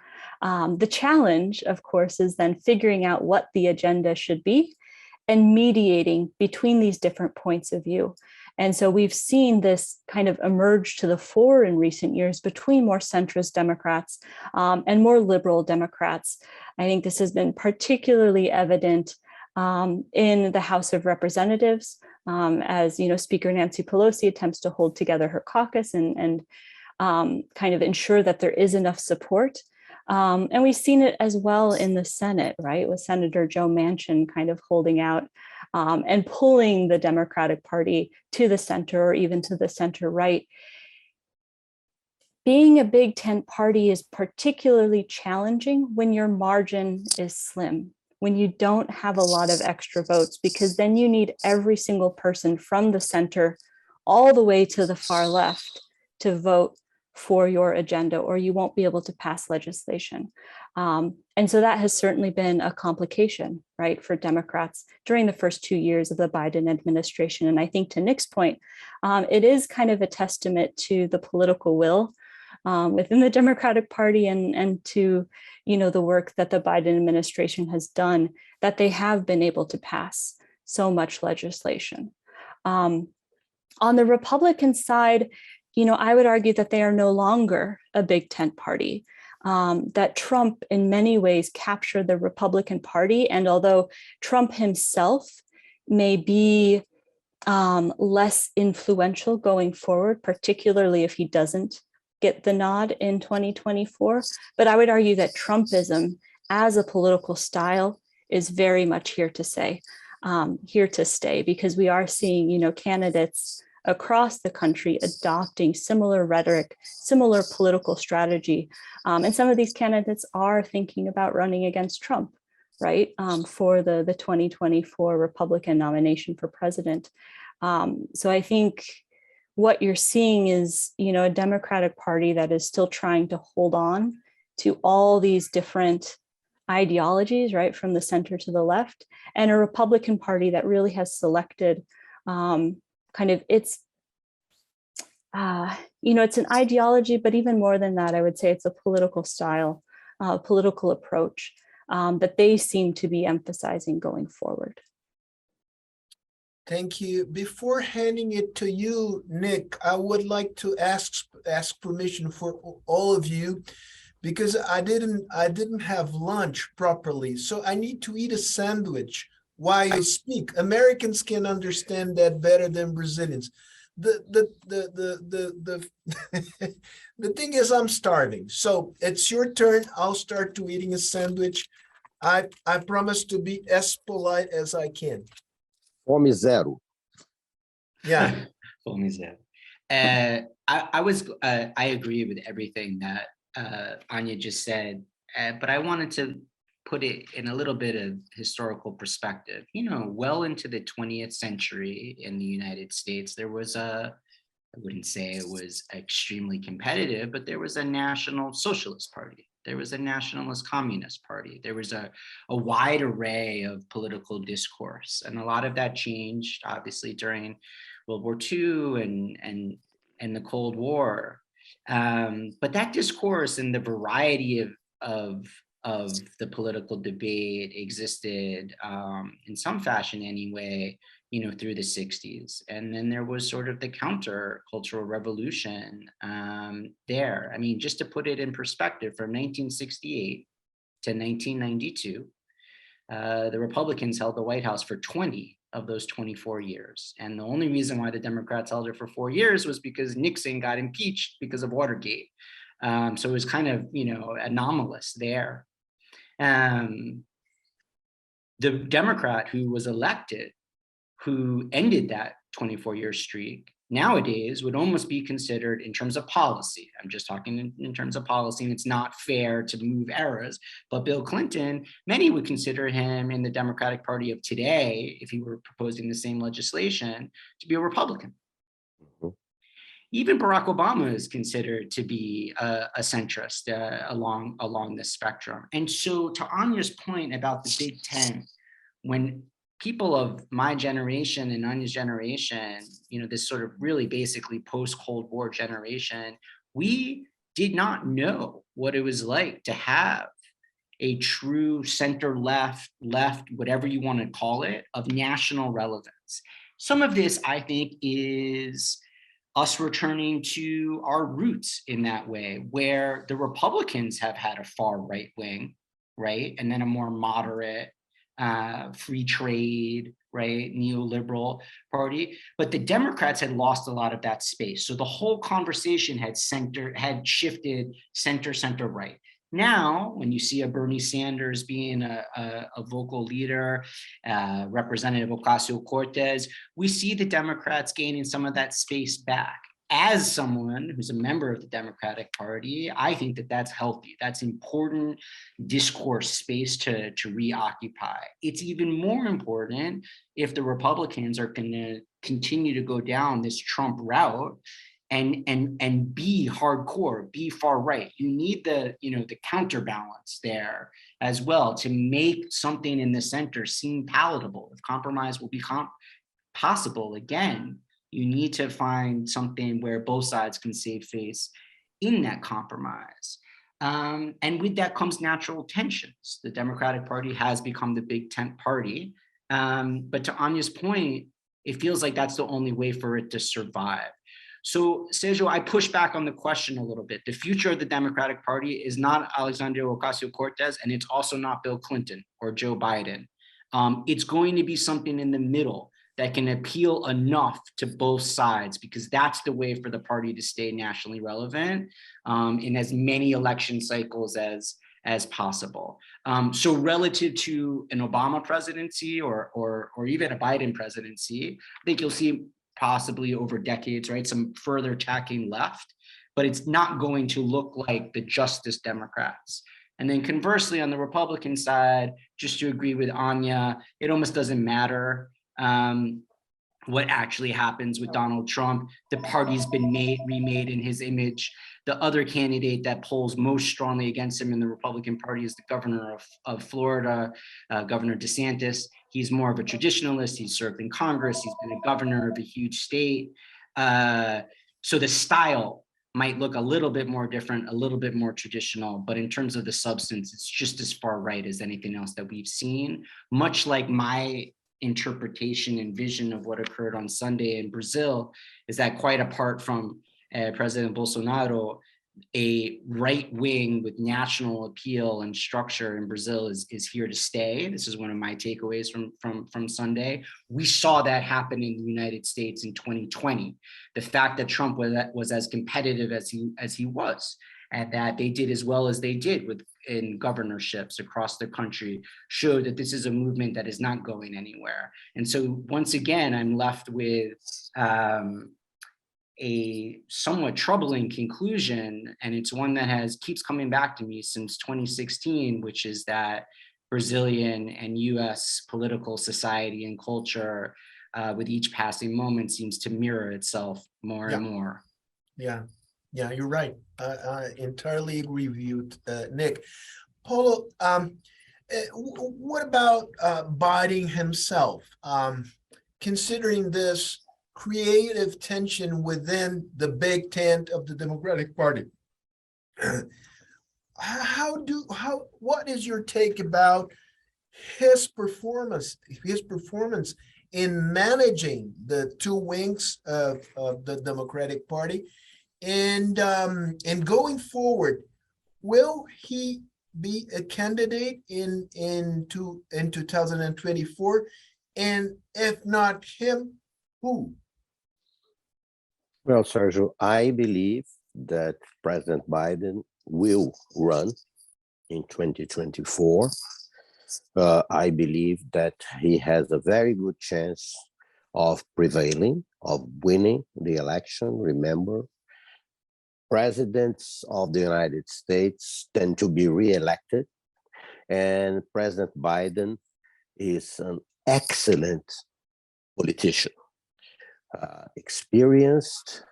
Speaker 2: The challenge, of course, is then figuring out what the agenda should be and mediating between these different points of view. And so we've seen this kind of emerge to the fore in recent years between more centrist Democrats and more liberal Democrats. I think this has been particularly evident in the House of Representatives as, Speaker Nancy Pelosi attempts to hold together her caucus and kind of ensure that there is enough support. And we've seen it as well in the Senate, right, with Senator Joe Manchin kind of holding out and pulling the Democratic Party to the center or even to the center right. being a big tent party is particularly challenging when your margin is slim, when you don't have a lot of extra votes, because then you need every single person from the center all the way to the far left to vote for your agenda, or you won't be able to pass legislation. And so that has certainly been a complication, right, for Democrats during the first 2 years of the Biden administration. And I think to Nick's point, it is kind of a testament to the political will within the Democratic Party and to, the work that the Biden administration has done, that they have been able to pass so much legislation. On the Republican side, I would argue that they are no longer a big tent party, that Trump in many ways captured the Republican Party. And although Trump himself may be less influential going forward, particularly if he doesn't get the nod in 2024, but I would argue that Trumpism as a political style is very much here to stay, because we are seeing, candidates across the country adopting similar rhetoric, similar political strategy. And some of these candidates are thinking about running against Trump, right, for the 2024 Republican nomination for president. So I think what you're seeing is, a Democratic Party that is still trying to hold on to all these different ideologies, right, from the center to the left, and a Republican Party that really has selected kind of it's an ideology, but even more than that, I would say it's a political style, political approach that they seem to be emphasizing going forward.
Speaker 1: Thank you. Before handing it to you, Nick, I would like to ask permission for all of you, because I didn't have lunch properly, so I need to eat a sandwich while you speak. Americans can understand that better than Brazilians. The thing is, I'm starving, so it's your turn. I'll start to eating a sandwich. I promise to be as polite as I can.
Speaker 4: Fome zero.
Speaker 1: Yeah.
Speaker 3: Fome zero. I agree with everything that Anya just said, but I wanted to put it in a little bit of historical perspective. Well into the 20th century in the United States, there was I wouldn't say it was extremely competitive, but there was a National Socialist Party. There was a Nationalist Communist Party. There was a wide array of political discourse. And a lot of that changed, obviously, during World War II and the Cold War. But that discourse and the variety of the political debate existed in some fashion anyway, through the 60s. And then there was sort of the counter-cultural revolution there. I mean, just to put it in perspective, from 1968 to 1992, the Republicans held the White House for 20 of those 24 years. And the only reason why the Democrats held it for 4 years was because Nixon got impeached because of Watergate. So it was kind of, anomalous there. The Democrat who was elected, who ended that 24-year streak, nowadays would almost be considered, in terms of policy, I'm just talking in terms of policy, and it's not fair to move eras, but Bill Clinton, many would consider him in the Democratic Party of today, if he were proposing the same legislation, to be a Republican. Even Barack Obama is considered to be a centrist along this spectrum. And so, to Anya's point about the Big Ten, when people of my generation and Anya's generation, this sort of really basically post-Cold War generation, we did not know what it was like to have a true center-left, whatever you want to call it, of national relevance. Some of this, I think, is us returning to our roots in that way, where the Republicans have had a far right wing, right? And then a more moderate, free trade, right, neoliberal party. But the Democrats had lost a lot of that space. So the whole conversation had shifted center right. Now, when you see a Bernie Sanders being a vocal leader, Representative Ocasio-Cortez, we see the Democrats gaining some of that space back. as someone who's a member of the Democratic Party, I think that that's healthy. That's important discourse space to reoccupy. It's even more important if the Republicans are going to continue to go down this Trump route and be hardcore, be far right. You need the counterbalance there as well to make something in the center seem palatable. If compromise will be possible again, you need to find something where both sides can save face in that compromise. And with that comes natural tensions. The Democratic Party has become the big tent party. But to Anya's point, it feels like that's the only way for it to survive. So Sergio, I push back on the question a little bit. The future of the Democratic Party is not Alexandria Ocasio-Cortez, and it's also not Bill Clinton or Joe Biden. It's going to be something in the middle that can appeal enough to both sides, because that's the way for the party to stay nationally relevant in as many election cycles as possible. So relative to an Obama presidency or even a Biden presidency, I think you'll see possibly over decades, right, some further tacking left, but it's not going to look like the Justice Democrats. And then conversely, on the Republican side, just to agree with Anya, it almost doesn't matter what actually happens with Donald Trump. The party's been remade in his image. The other candidate that polls most strongly against him in the Republican Party is the governor of Florida, Governor DeSantis. He's more of a traditionalist. He's served in Congress. He's been a governor of a huge state. So the style might look a little bit more different, a little bit more traditional, but in terms of the substance, it's just as far right as anything else that we've seen. Much like my interpretation and vision of what occurred on Sunday in Brazil is that, quite apart from President Bolsonaro, a right wing with national appeal and structure in Brazil is here to stay. This is one of my takeaways from Sunday. We saw that happen in the United States in 2020. The fact that Trump was as competitive as he was, and that they did as well as they did in governorships across the country, showed that this is a movement that is not going anywhere. And so once again, I'm left with a somewhat troubling conclusion, and it's one that keeps coming back to me since 2016, which is that Brazilian and US political society and culture with each passing moment seems to mirror itself more and more.
Speaker 1: Yeah, you're right. I entirely agree with you, Nick. Paulo, what about Biden himself? Considering this creative tension within the big tent of the Democratic Party, what is your take about his performance in managing the two wings of the Democratic Party? And going forward, will he be a candidate in 2024? And if not him, who?
Speaker 4: Well, Sergio, I believe that President Biden will run in 2024. I believe that he has a very good chance of prevailing, of winning the election. Remember, presidents of the United States tend to be reelected, and President Biden is an excellent politician, experienced,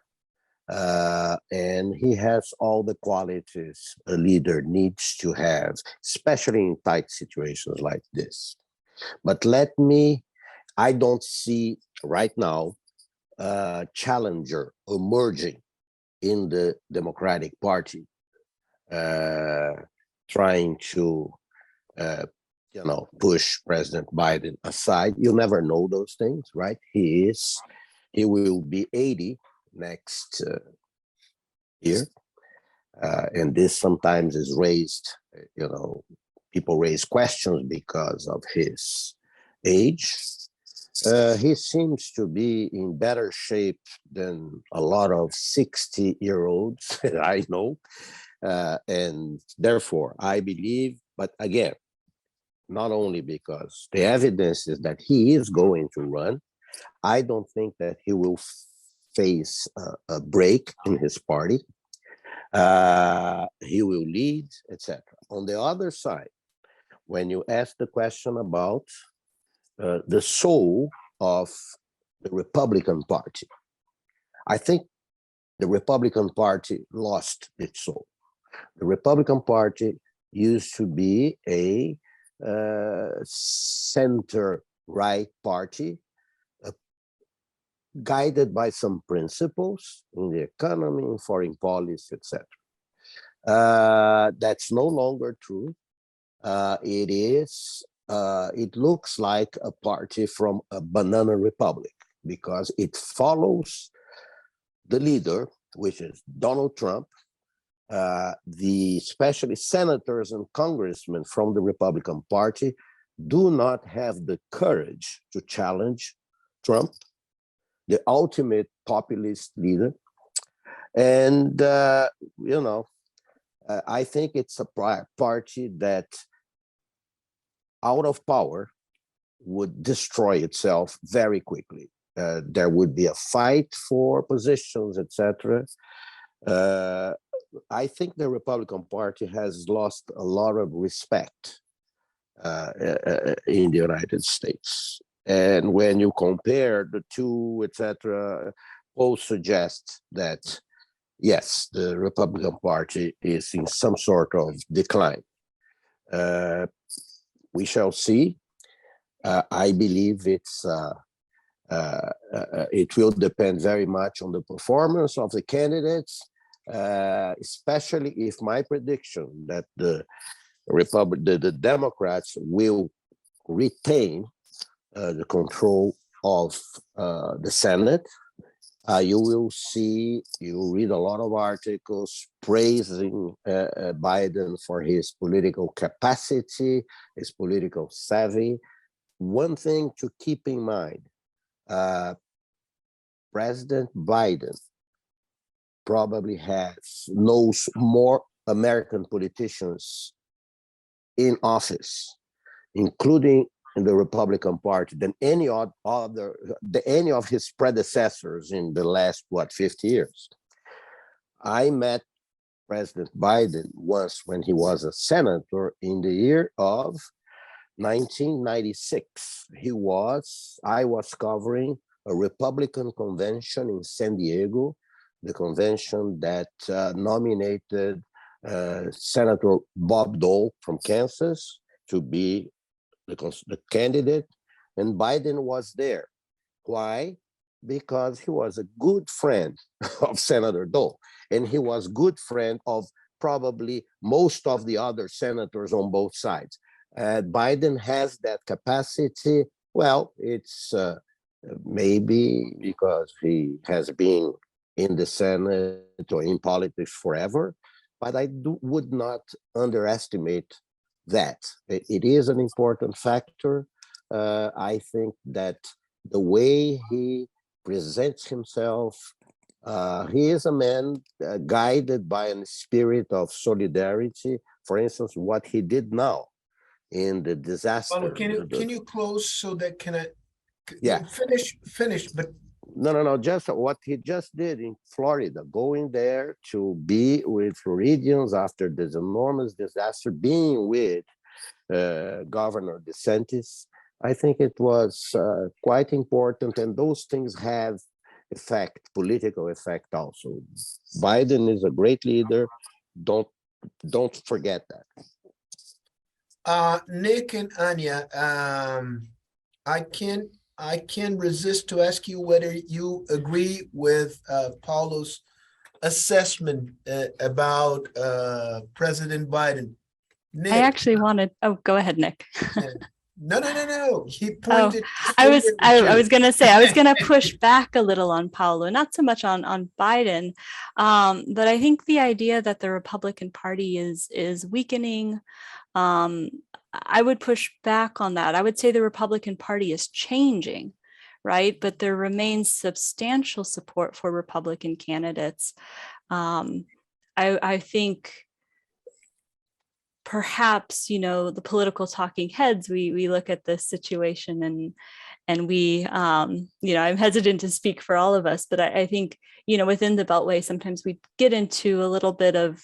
Speaker 4: and he has all the qualities a leader needs to have, especially in tight situations like this. But I don't see right now a challenger emerging in the Democratic Party, trying to, push President Biden aside. You never know those things, right? He will be 80 next year, and this sometimes is raised. People raise questions because of his age. He seems to be in better shape than a lot of 60-year-olds that I know. And therefore, I believe, but again, not only because the evidence is that he is going to run, I don't think that he will face a break in his party. He will lead, etc. On the other side, when you ask the question about the soul of the Republican Party, I think the Republican Party lost its soul. The Republican Party used to be a center-right party, guided by some principles in the economy, in foreign policy, etc. That's no longer true. It looks like a party from a banana republic because it follows the leader, which is Donald Trump. Especially senators and congressmen from the Republican Party do not have the courage to challenge Trump, the ultimate populist leader. And, I think it's a party that out of power would destroy itself very quickly. There would be a fight for positions, etc. I think the Republican Party has lost a lot of respect in the United States. And when you compare the two, etc., polls suggest that, yes, the Republican Party is in some sort of decline. We shall see. I believe it will depend very much on the performance of the candidates, especially if my prediction that the Democrats will retain the control of the Senate. You will read a lot of articles praising Biden for his political capacity, his political savvy. One thing to keep in mind, President Biden probably knows more American politicians in office, including in the Republican Party, than any of his predecessors in the last 50 years. I met President Biden once when he was a senator in the year of 1996. I was covering a Republican convention in San Diego, the convention that nominated Senator Bob Dole from Kansas to be the candidate, and Biden was there. Why? Because he was a good friend of Senator Dole, and he was good friend of probably most of the other senators on both sides. Biden has that capacity. Well, it's maybe because he has been in the Senate or in politics forever, but I would not underestimate that. It is an important factor. I think that the way he presents himself, he is a man guided by a spirit of solidarity. For instance, what he did now in the disaster.
Speaker 1: Well, can you close so that
Speaker 4: Yeah.
Speaker 1: finish, but
Speaker 4: No, just what he just did in Florida, going there to be with Floridians after this enormous disaster, being with Governor DeSantis. I think it was quite important, and those things have political effect also. Biden is a great leader. Don't forget that.
Speaker 1: Nick and Anya, I can't resist to ask you whether you agree with Paulo's assessment about President Biden. Nick,
Speaker 2: I actually wanted, go ahead, Nick.
Speaker 1: No. He pointed.
Speaker 2: I was going to say, I was going to push back a little on Paulo, not so much on Biden, but I think the idea that the Republican Party is weakening, I would push back on that. I would say the Republican Party is changing, right? But there remains substantial support for Republican candidates. I think perhaps, the political talking heads, we look at this situation And we, I'm hesitant to speak for all of us, but I think, within the Beltway, sometimes we get into a little bit of,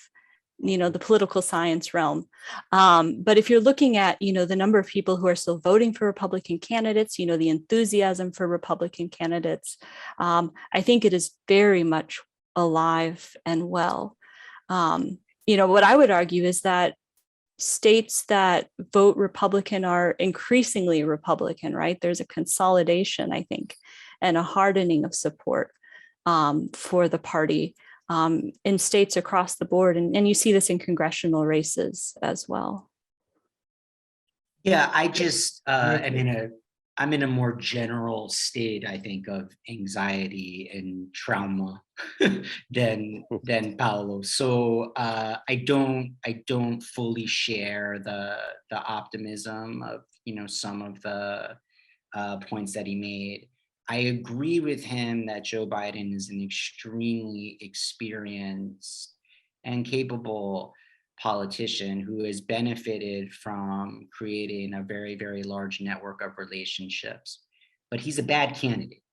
Speaker 2: the political science realm. But if you're looking at, the number of people who are still voting for Republican candidates, the enthusiasm for Republican candidates, I think it is very much alive and well. What I would argue is that states that vote Republican are increasingly Republican, right? There's a consolidation, I think, and a hardening of support for the party in states across the board. And you see this in congressional races as well.
Speaker 3: Yeah, I just, I'm in a more general state, I think, of anxiety and trauma than Paolo. So I don't fully share the optimism of some of the points that he made. I agree with him that Joe Biden is an extremely experienced and capable politician who has benefited from creating a very, very large network of relationships. But he's a bad candidate.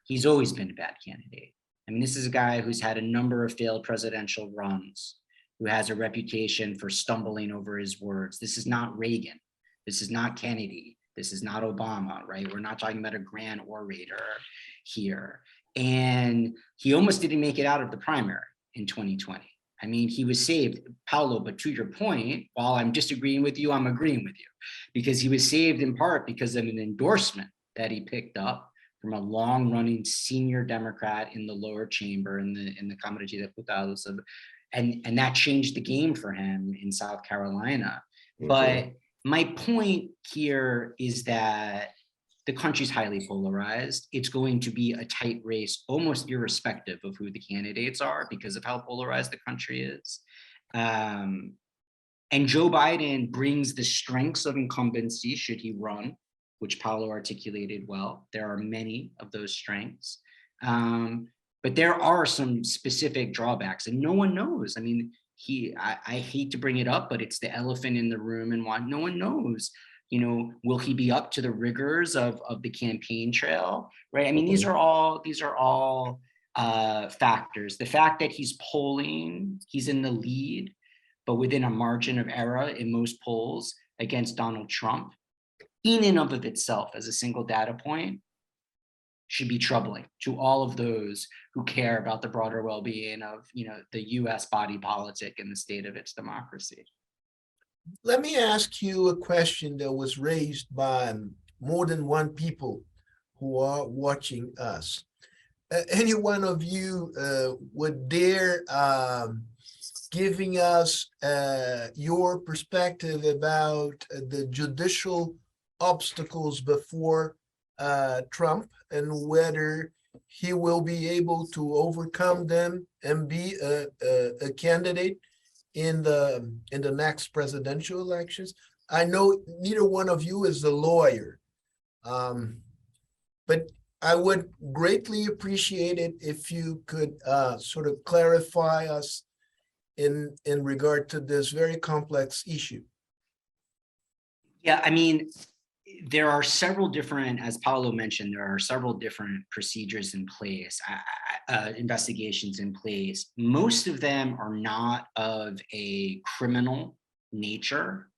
Speaker 3: He's always been a bad candidate. I mean, this is a guy who's had a number of failed presidential runs, who has a reputation for stumbling over his words. This is not Reagan. This is not Kennedy. This is not Obama, right? We're not talking about a grand orator here. And he almost didn't make it out of the primary in 2020. I mean, he was saved, Paolo, but to your point, while I'm disagreeing with you, I'm agreeing with you, because he was saved in part because of an endorsement that he picked up from a long-running senior Democrat in the lower chamber in the Cámara de Diputados, and that changed the game for him in South Carolina. Mm-hmm. But my point here is that the country's highly polarized. It's going to be a tight race, almost irrespective of who the candidates are, because of how polarized the country is. And Joe Biden brings the strengths of incumbency should he run, which Paolo articulated well. There are many of those strengths. But there are some specific drawbacks, and no one knows. I mean, I hate to bring it up, but it's the elephant in the room, and why no one knows. Will he be up to the rigors of the campaign trail, right? I mean, these are all factors. The fact that he's polling, he's in the lead, but within a margin of error in most polls against Donald Trump, in and of itself as a single data point, should be troubling to all of those who care about the broader well-being of the U.S. body politic and the state of its democracy.
Speaker 1: Let me ask you a question that was raised by more than one people who are watching us. Any one of you would dare giving us your perspective about the judicial obstacles before Trump and whether he will be able to overcome them and be a candidate in the next presidential elections? I know neither one of you is a lawyer, but I would greatly appreciate it if you could sort of clarify us in regard to this very complex issue.
Speaker 3: Yeah, I mean, there are several different, as Paolo mentioned, there are several different procedures in place, investigations in place. Most of them are not of a criminal nature,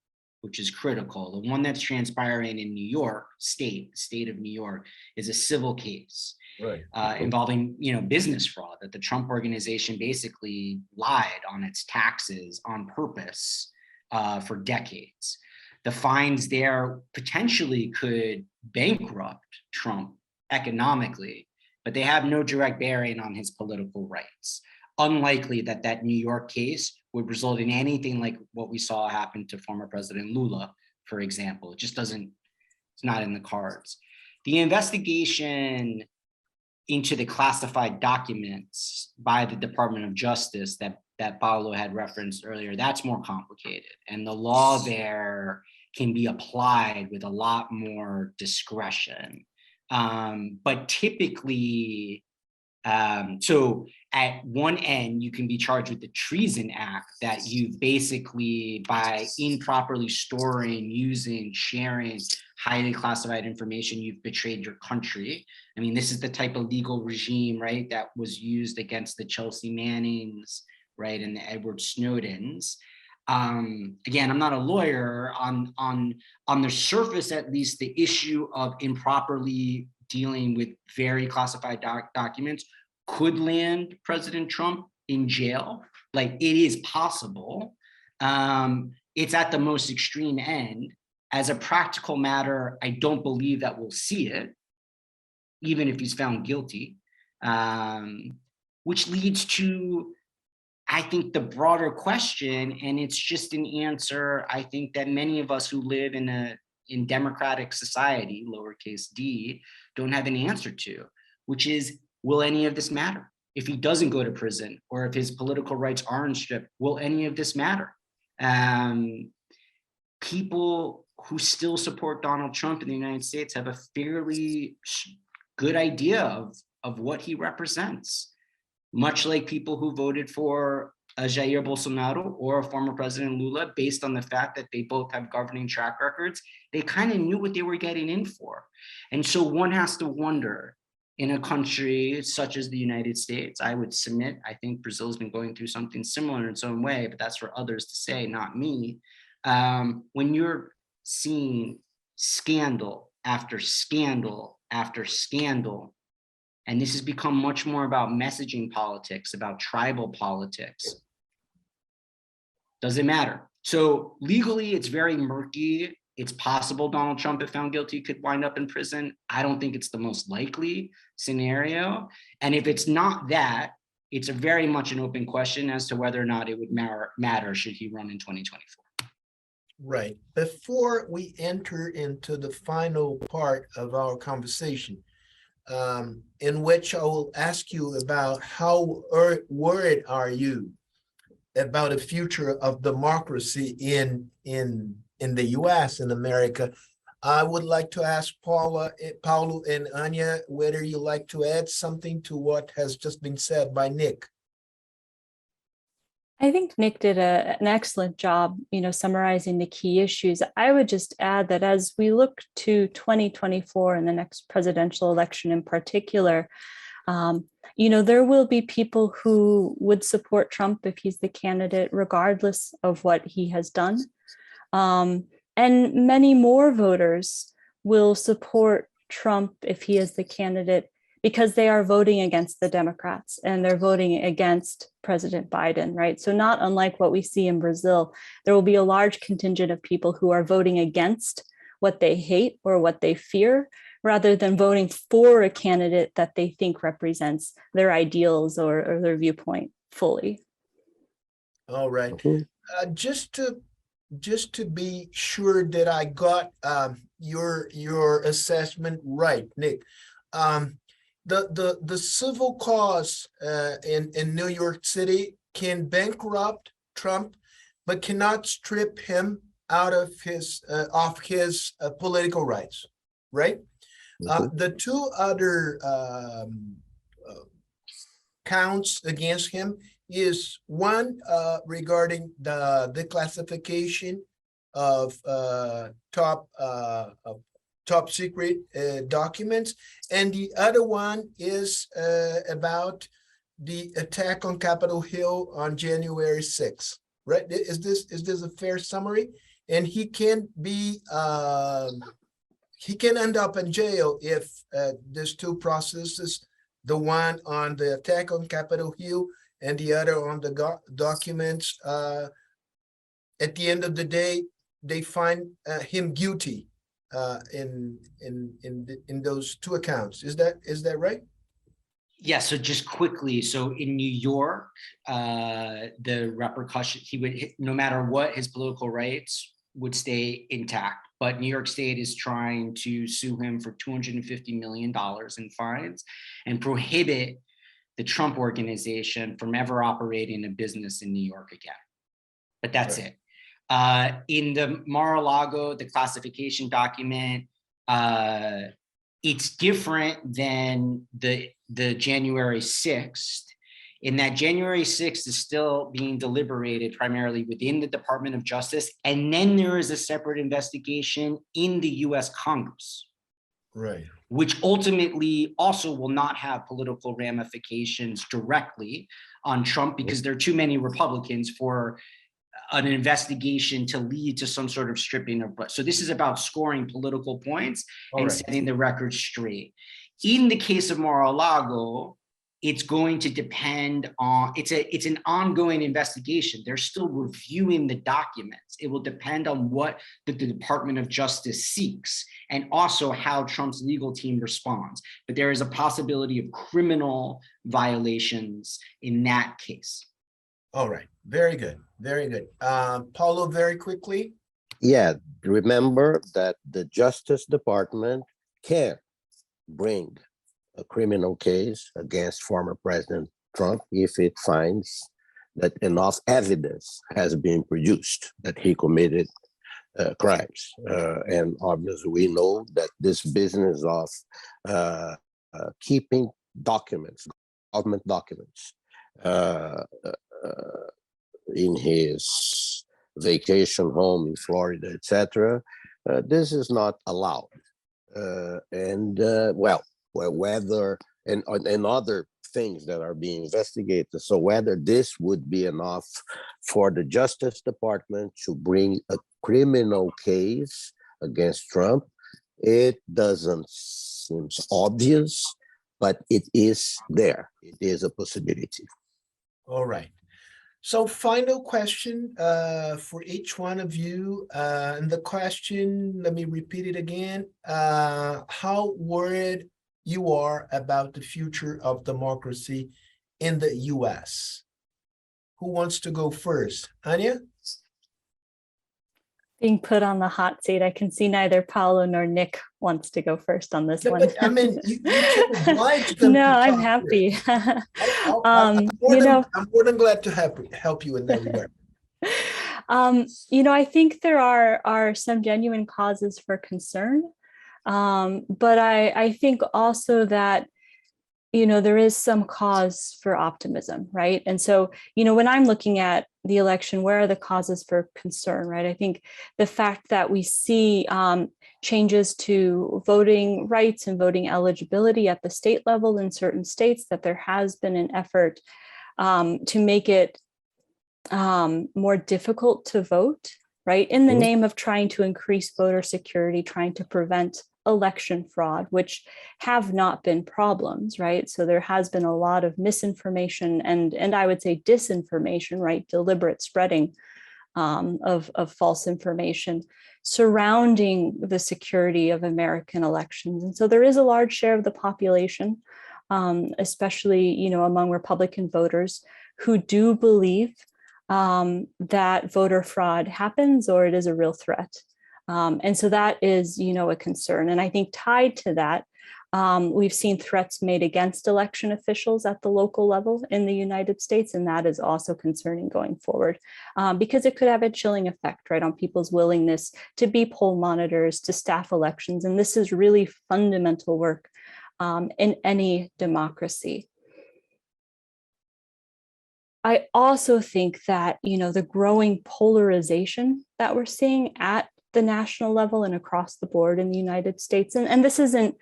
Speaker 3: which is critical. The one that's transpiring in New York State, the state of New York, is a civil case, right, involving business fraud, that the Trump organization basically lied on its taxes on purpose for decades. The fines there potentially could bankrupt Trump economically, but they have no direct bearing on his political rights. Unlikely that New York case would result in anything like what we saw happen to former President Lula, for example. It just doesn't, it's not in the cards. The investigation into the classified documents by the Department of Justice that Paolo had referenced earlier, that's more complicated. And the law there can be applied with a lot more discretion. But typically, so at one end, you can be charged with the Treason Act, that you basically, by improperly storing, using, sharing highly classified information, you've betrayed your country. I mean, this is the type of legal regime, right, that was used against the Chelsea Mannings, right, and the Edward Snowdens. Again, I'm not a lawyer. On the surface, at least, the issue of improperly dealing with very classified documents could land President Trump in jail. Like, it is possible. It's at the most extreme end. As a practical matter, I don't believe that we'll see it, even if he's found guilty, which leads to, I think, the broader question, and it's just an answer, I think, that many of us who live in democratic society, lowercase d, don't have an answer to, which is, will any of this matter? If he doesn't go to prison, or if his political rights aren't stripped, will any of this matter? People who still support Donald Trump in the United States have a fairly good idea of what he represents. Much like people who voted for Jair Bolsonaro or former President Lula, based on the fact that they both have governing track records, they kind of knew what they were getting in for. And so one has to wonder, in a country such as the United States, I would submit, I think Brazil's been going through something similar in its own way, but that's for others to say, not me. When you're seeing scandal after scandal after scandal, and this has become much more about messaging politics, about tribal politics, does it matter? So legally, it's very murky. It's possible Donald Trump, if found guilty, could wind up in prison. I don't think it's the most likely scenario. And if it's not that, it's a very much an open question as to whether or not it would matter should he run in 2024.
Speaker 1: Right. Before we enter into the final part of our conversation, in which I will ask you about how worried are you about the future of democracy in the U.S., in America, I would like to ask Paulo and Anya whether you like to add something to what has just been said by Nick.
Speaker 2: I think Nick did an excellent job, summarizing the key issues. I would just add that as we look to 2024 and the next presidential election in particular, there will be people who would support Trump if he's the candidate, regardless of what he has done. And many more voters will support Trump if he is the candidate, because they are voting against the Democrats and they're voting against President Biden, right? So not unlike what we see in Brazil, there will be a large contingent of people who are voting against what they hate or what they fear, rather than voting for a candidate that they think represents their ideals or their viewpoint fully.
Speaker 1: All right. Just to be sure that I got your assessment right, Nick. The civil cause in New York City can bankrupt Trump, but cannot strip him out of his political rights, right? The two other counts against him is one regarding the declassification of top secret documents, and the other one is about the attack on Capitol Hill on January 6th. Right? Is this a fair summary? And he can end up in jail if there's two processes, the one on the attack on Capitol Hill and the other on the documents. At the end of the day, they find him guilty in those two accounts. Is that right?
Speaker 3: Yeah, so just quickly, so in New York, the repercussion, he would, no matter what, his political rights would stay intact. But New York State is trying to sue him for $250 million in fines and prohibit the Trump organization from ever operating a business in New York again. But that's it. In the Mar-a-Lago, the classification document, it's different than the January 6th in that January 6th is still being deliberated primarily within the Department of Justice. And then there is a separate investigation in the US Congress.
Speaker 1: Right.
Speaker 3: Which ultimately also will not have political ramifications directly on Trump because there are too many Republicans for an investigation to lead to some sort of stripping of blood. So this is about scoring political points and setting the record straight. In the case of Mar-a-Lago, it's going to depend on, it's an ongoing investigation. They're still reviewing the documents. It will depend on what the Department of Justice seeks and also how Trump's legal team responds. But there is a possibility of criminal violations in that case.
Speaker 1: All right, very good, very good. Paulo, very quickly.
Speaker 4: Yeah, remember that the Justice Department can bring a criminal case against former President Trump if it finds that enough evidence has been produced that he committed crimes. And obviously we know that this business of keeping documents, government documents, in his vacation home in Florida, etc., this is not allowed. Whether and other things that are being investigated. So whether this would be enough for the Justice Department to bring a criminal case against Trump, it doesn't seem obvious, but it is there. It is a possibility.
Speaker 1: All right. So final question for each one of you. And the question, let me repeat it again. How worried you are about the future of democracy in the US? Who wants to go first? Anya?
Speaker 2: Being put on the hot seat, I can see neither Paulo nor Nick wants to go first on this one.
Speaker 1: But, I mean, you can oblige them.
Speaker 2: No,
Speaker 1: to
Speaker 2: I'm
Speaker 1: talk
Speaker 2: happy.
Speaker 1: I'm more than glad to help you in that regard.
Speaker 2: I think there are some genuine causes for concern. But I think also that, there is some cause for optimism, right? And so, when I'm looking at the election, where are the causes for concern, right? I think the fact that we see changes to voting rights and voting eligibility at the state level in certain states, that there has been an effort to make it more difficult to vote, right? In the name of trying to increase voter security, trying to prevent election fraud, which have not been problems, right? So there has been a lot of misinformation and I would say disinformation, right? Deliberate spreading of false information surrounding the security of American elections. And so there is a large share of the population, especially, among Republican voters, who do believe that voter fraud happens or it is a real threat. And so that is, a concern. And I think tied to that, we've seen threats made against election officials at the local level in the United States. And that is also concerning going forward because it could have a chilling effect, right, on people's willingness to be poll monitors, to staff elections. And this is really fundamental work in any democracy. I also think that, the growing polarization that we're seeing at the national level and across the board in the United States, and this isn't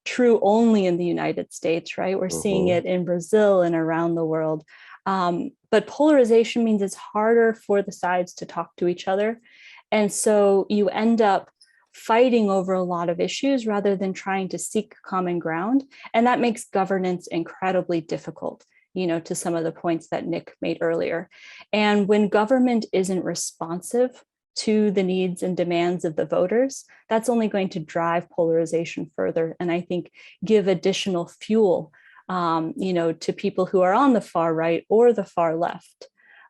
Speaker 2: true only in the United States, right? We're seeing it in Brazil and around the world. But polarization means it's harder for the sides to talk to each other. And so you end up fighting over a lot of issues rather than trying to seek common ground. And that makes governance incredibly difficult, to some of the points that Nick made earlier. And when government isn't responsive to the needs and demands of the voters, that's only going to drive polarization further. And I think give additional fuel, to people who are on the far right or the far left.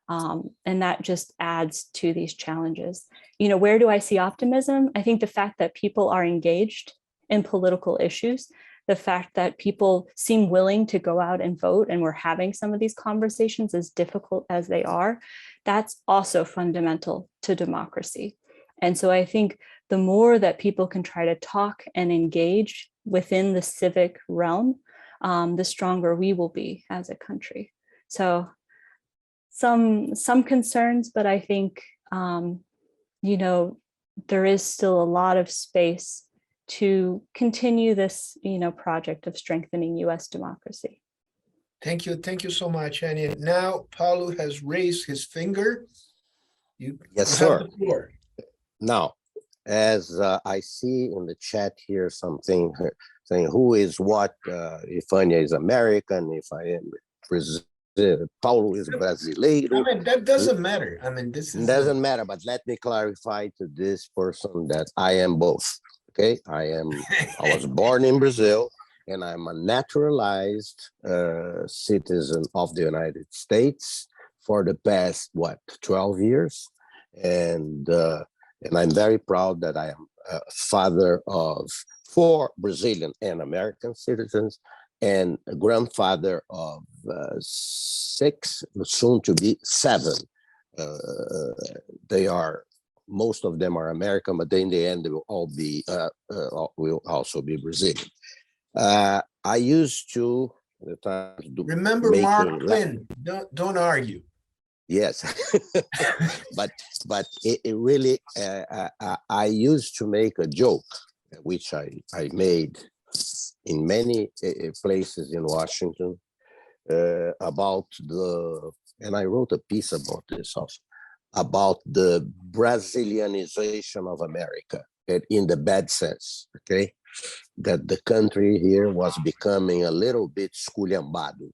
Speaker 2: And that just adds to these challenges. Where do I see optimism? I think the fact that people are engaged in political issues, the fact that people seem willing to go out and vote, and we're having some of these conversations as difficult as they are, that's also fundamental to democracy. And so I think the more that people can try to talk and engage within the civic realm, the stronger we will be as a country. So some concerns, but I think, you know, there is still a lot of space to continue this, you know, project of strengthening U.S. democracy.
Speaker 1: Thank you so much, Anya. Now, Paulo has raised his finger. You
Speaker 4: Yes,
Speaker 1: have
Speaker 4: sir.
Speaker 1: the floor.
Speaker 4: Now, as I see in the chat here something saying who is what, if Anya is American, if I am Brazil, Paulo is Brasileiro.
Speaker 1: I mean, that doesn't matter. I mean, this
Speaker 4: It
Speaker 1: is
Speaker 4: doesn't matter, but let me clarify to this person that I am both. Okay, I was born in Brazil, and I'm a naturalized citizen of the United States for the past 12 years, and I'm very proud that I am a father of 4 Brazilian and American citizens, and a grandfather of 6, soon to be 7. They are, most of them are American, but in the end they will all be will also be Brazilian. I used to
Speaker 1: remember Mark Twain. Don't argue.
Speaker 4: Yes, but it really I used to make a joke, which I made in many places in Washington, about and I wrote a piece about this also, about the Brazilianization of America, in the bad sense, okay? That the country here was becoming a little bit esculhambado.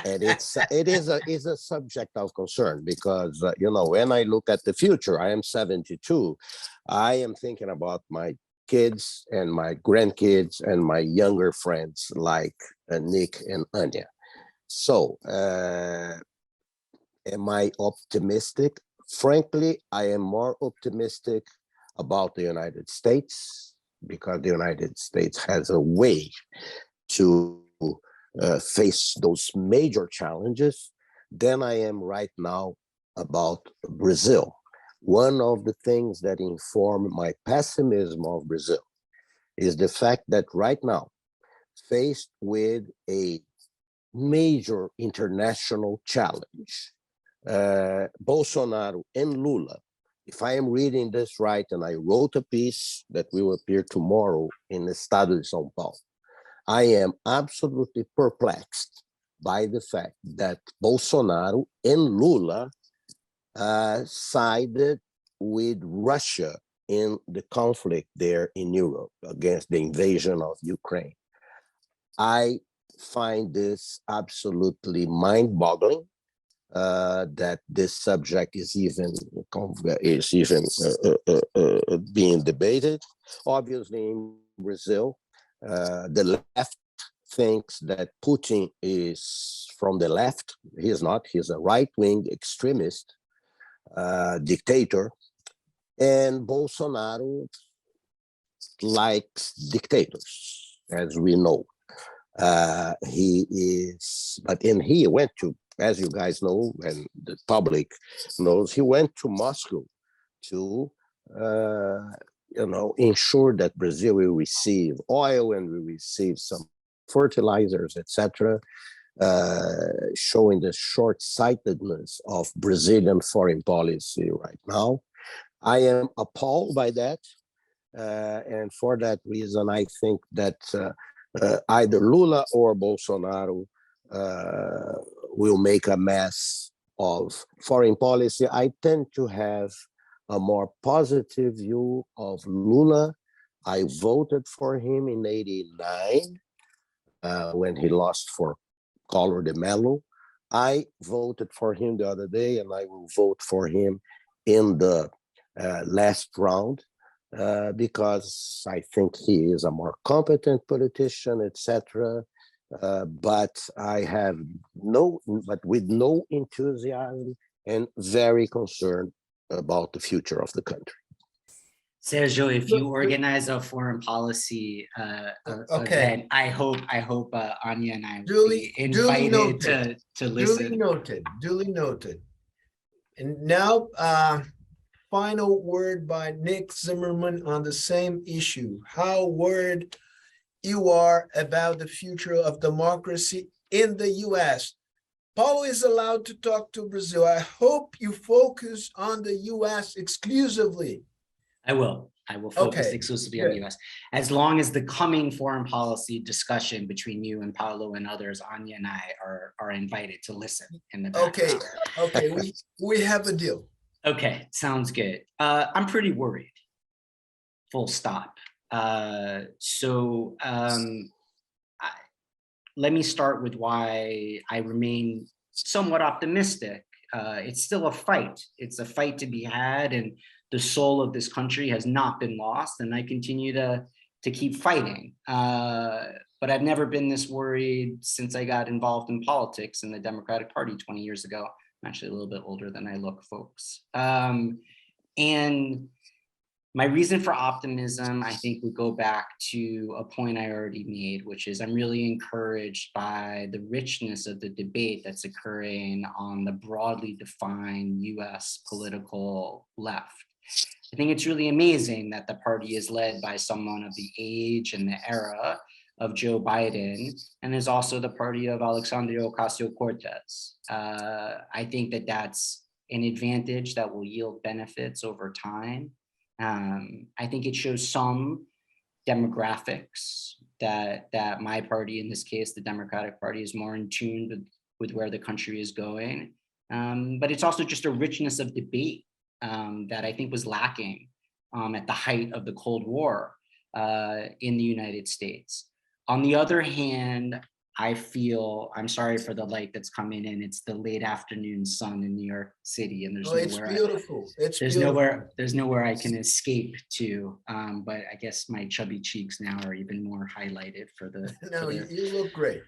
Speaker 4: And it is a subject of concern because, you know, when I look at the future, I am 72, I am thinking about my kids and my grandkids and my younger friends like Nick and Anya. So, am I optimistic? Frankly, I am more optimistic about the United States because the United States has a way to face those major challenges than I am right now about Brazil. One of the things that inform my pessimism of Brazil is the fact that right now, faced with a major international challenge, Bolsonaro and Lula, if I am reading this right, and I wrote a piece that will appear tomorrow in the Estados de São Paulo, I am absolutely perplexed by the fact that Bolsonaro and Lula sided with Russia in the conflict there in Europe against the invasion of Ukraine. I find this absolutely mind-boggling, that this subject is even being debated. Obviously, in Brazil, the left thinks that Putin is from the left. He is not. He's a right-wing extremist dictator, and Bolsonaro likes dictators, as we know. He went to, as you guys know, and the public knows, he went to Moscow to ensure that Brazil will receive oil and will receive some fertilizers, etc., showing the short-sightedness of Brazilian foreign policy right now. I am appalled by that, and for that reason, I think that either Lula or Bolsonaro will make a mess of foreign policy. I tend to have a more positive view of Lula. I voted for him in '89 when he lost for Collor de Mello. I voted for him the other day, and I will vote for him in the last round because I think he is a more competent politician, etc. But with no enthusiasm and very concerned about the future of the country.
Speaker 3: Sergio, if you organize a foreign policy event, I hope Anya and I will be invited to listen.
Speaker 1: Duly noted. And now, final word by Nick Zimmerman on the same issue. How worried you are about the future of democracy in the US. Paulo is allowed to talk to Brazil. I hope you focus on the US exclusively.
Speaker 3: I will focus
Speaker 1: Okay,
Speaker 3: exclusively on the US. As long as the coming foreign policy discussion between you and Paulo and others, Anya and I are invited to listen in the background.
Speaker 1: Okay, we have a deal.
Speaker 3: Okay, sounds good. I'm pretty worried, full stop. Let me start with why I remain somewhat optimistic. It's still a fight. It's a fight to be had, and the soul of this country has not been lost, and I continue to keep fighting. But I've never been this worried since I got involved in politics in the Democratic Party 20 years ago. I'm actually a little bit older than I look, folks. And my reason for optimism, I think, would go back to a point I already made, which is I'm really encouraged by the richness of the debate that's occurring on the broadly defined US political left. I think it's really amazing that the party is led by someone of the age and the era of Joe Biden, and is also the party of Alexandria Ocasio-Cortez. I think that that's an advantage that will yield benefits over time. I think it shows some demographics that my party, in this case, the Democratic Party, is more in tune with where the country is going. But it's also just a richness of debate that I think was lacking at the height of the Cold War in the United States. On the other hand, I feel, I'm sorry for the light that's coming in. It's the late afternoon sun in New York City, and
Speaker 1: It's beautiful.
Speaker 3: There's nowhere I can escape to. But I guess my chubby cheeks now are even more highlighted for the.
Speaker 1: No, you look great.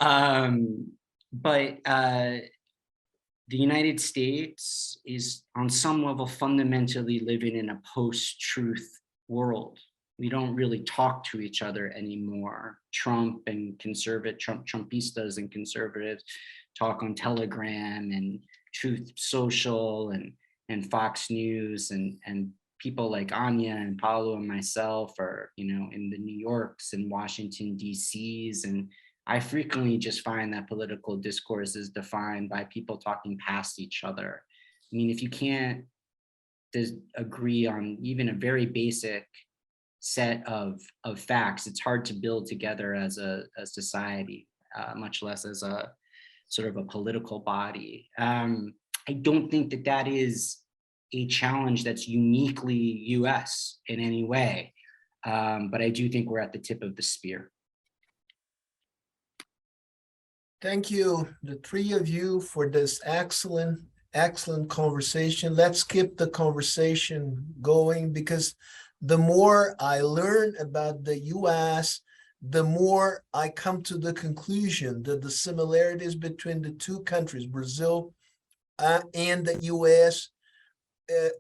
Speaker 3: But the United States is on some level fundamentally living in a post-truth world. We don't really talk to each other anymore. Trump and Trumpistas and conservatives talk on Telegram and Truth Social and Fox News, and people like Anya and Paulo and myself are, in the New Yorks and Washington, D.C.s, and I frequently just find that political discourse is defined by people talking past each other. I mean, if you can't agree on even a very basic set of facts, it's hard to build together as a society, much less as a sort of a political body. I don't think that is a challenge that's uniquely US in any way, but I do think we're at the tip of the spear.
Speaker 1: Thank you, the three of you, for this excellent conversation. Let's keep the conversation going, because the more I learn about the US, the more I come to the conclusion that the similarities between the two countries, Brazil and the US,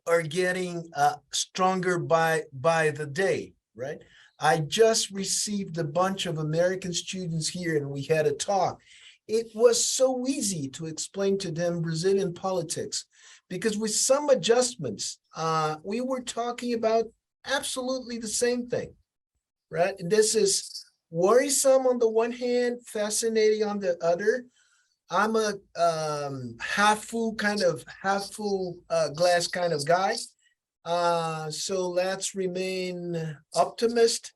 Speaker 1: are getting stronger by the day, right? I just received a bunch of American students here, and we had a talk. It was so easy to explain to them Brazilian politics, because with some adjustments, we were talking about absolutely the same thing, right? And this is worrisome on the one hand, fascinating on the other. I'm a half full glass kind of guy. So let's remain optimist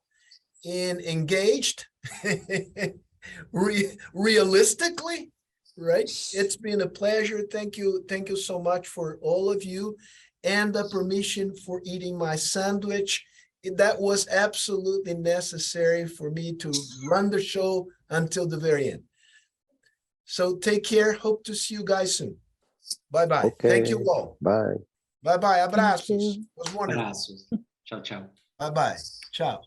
Speaker 1: and engaged. Realistically, right? It's been a pleasure. Thank you so much for all of you, and the permission for eating my sandwich. That was absolutely necessary for me to run the show until the very end. So take care. Hope to see you guys soon. Bye-bye.
Speaker 4: Okay.
Speaker 1: Thank you all.
Speaker 4: Bye.
Speaker 1: Bye-bye. Abraços. It was wonderful.
Speaker 3: Abraços. Ciao, ciao.
Speaker 1: Bye-bye. Ciao.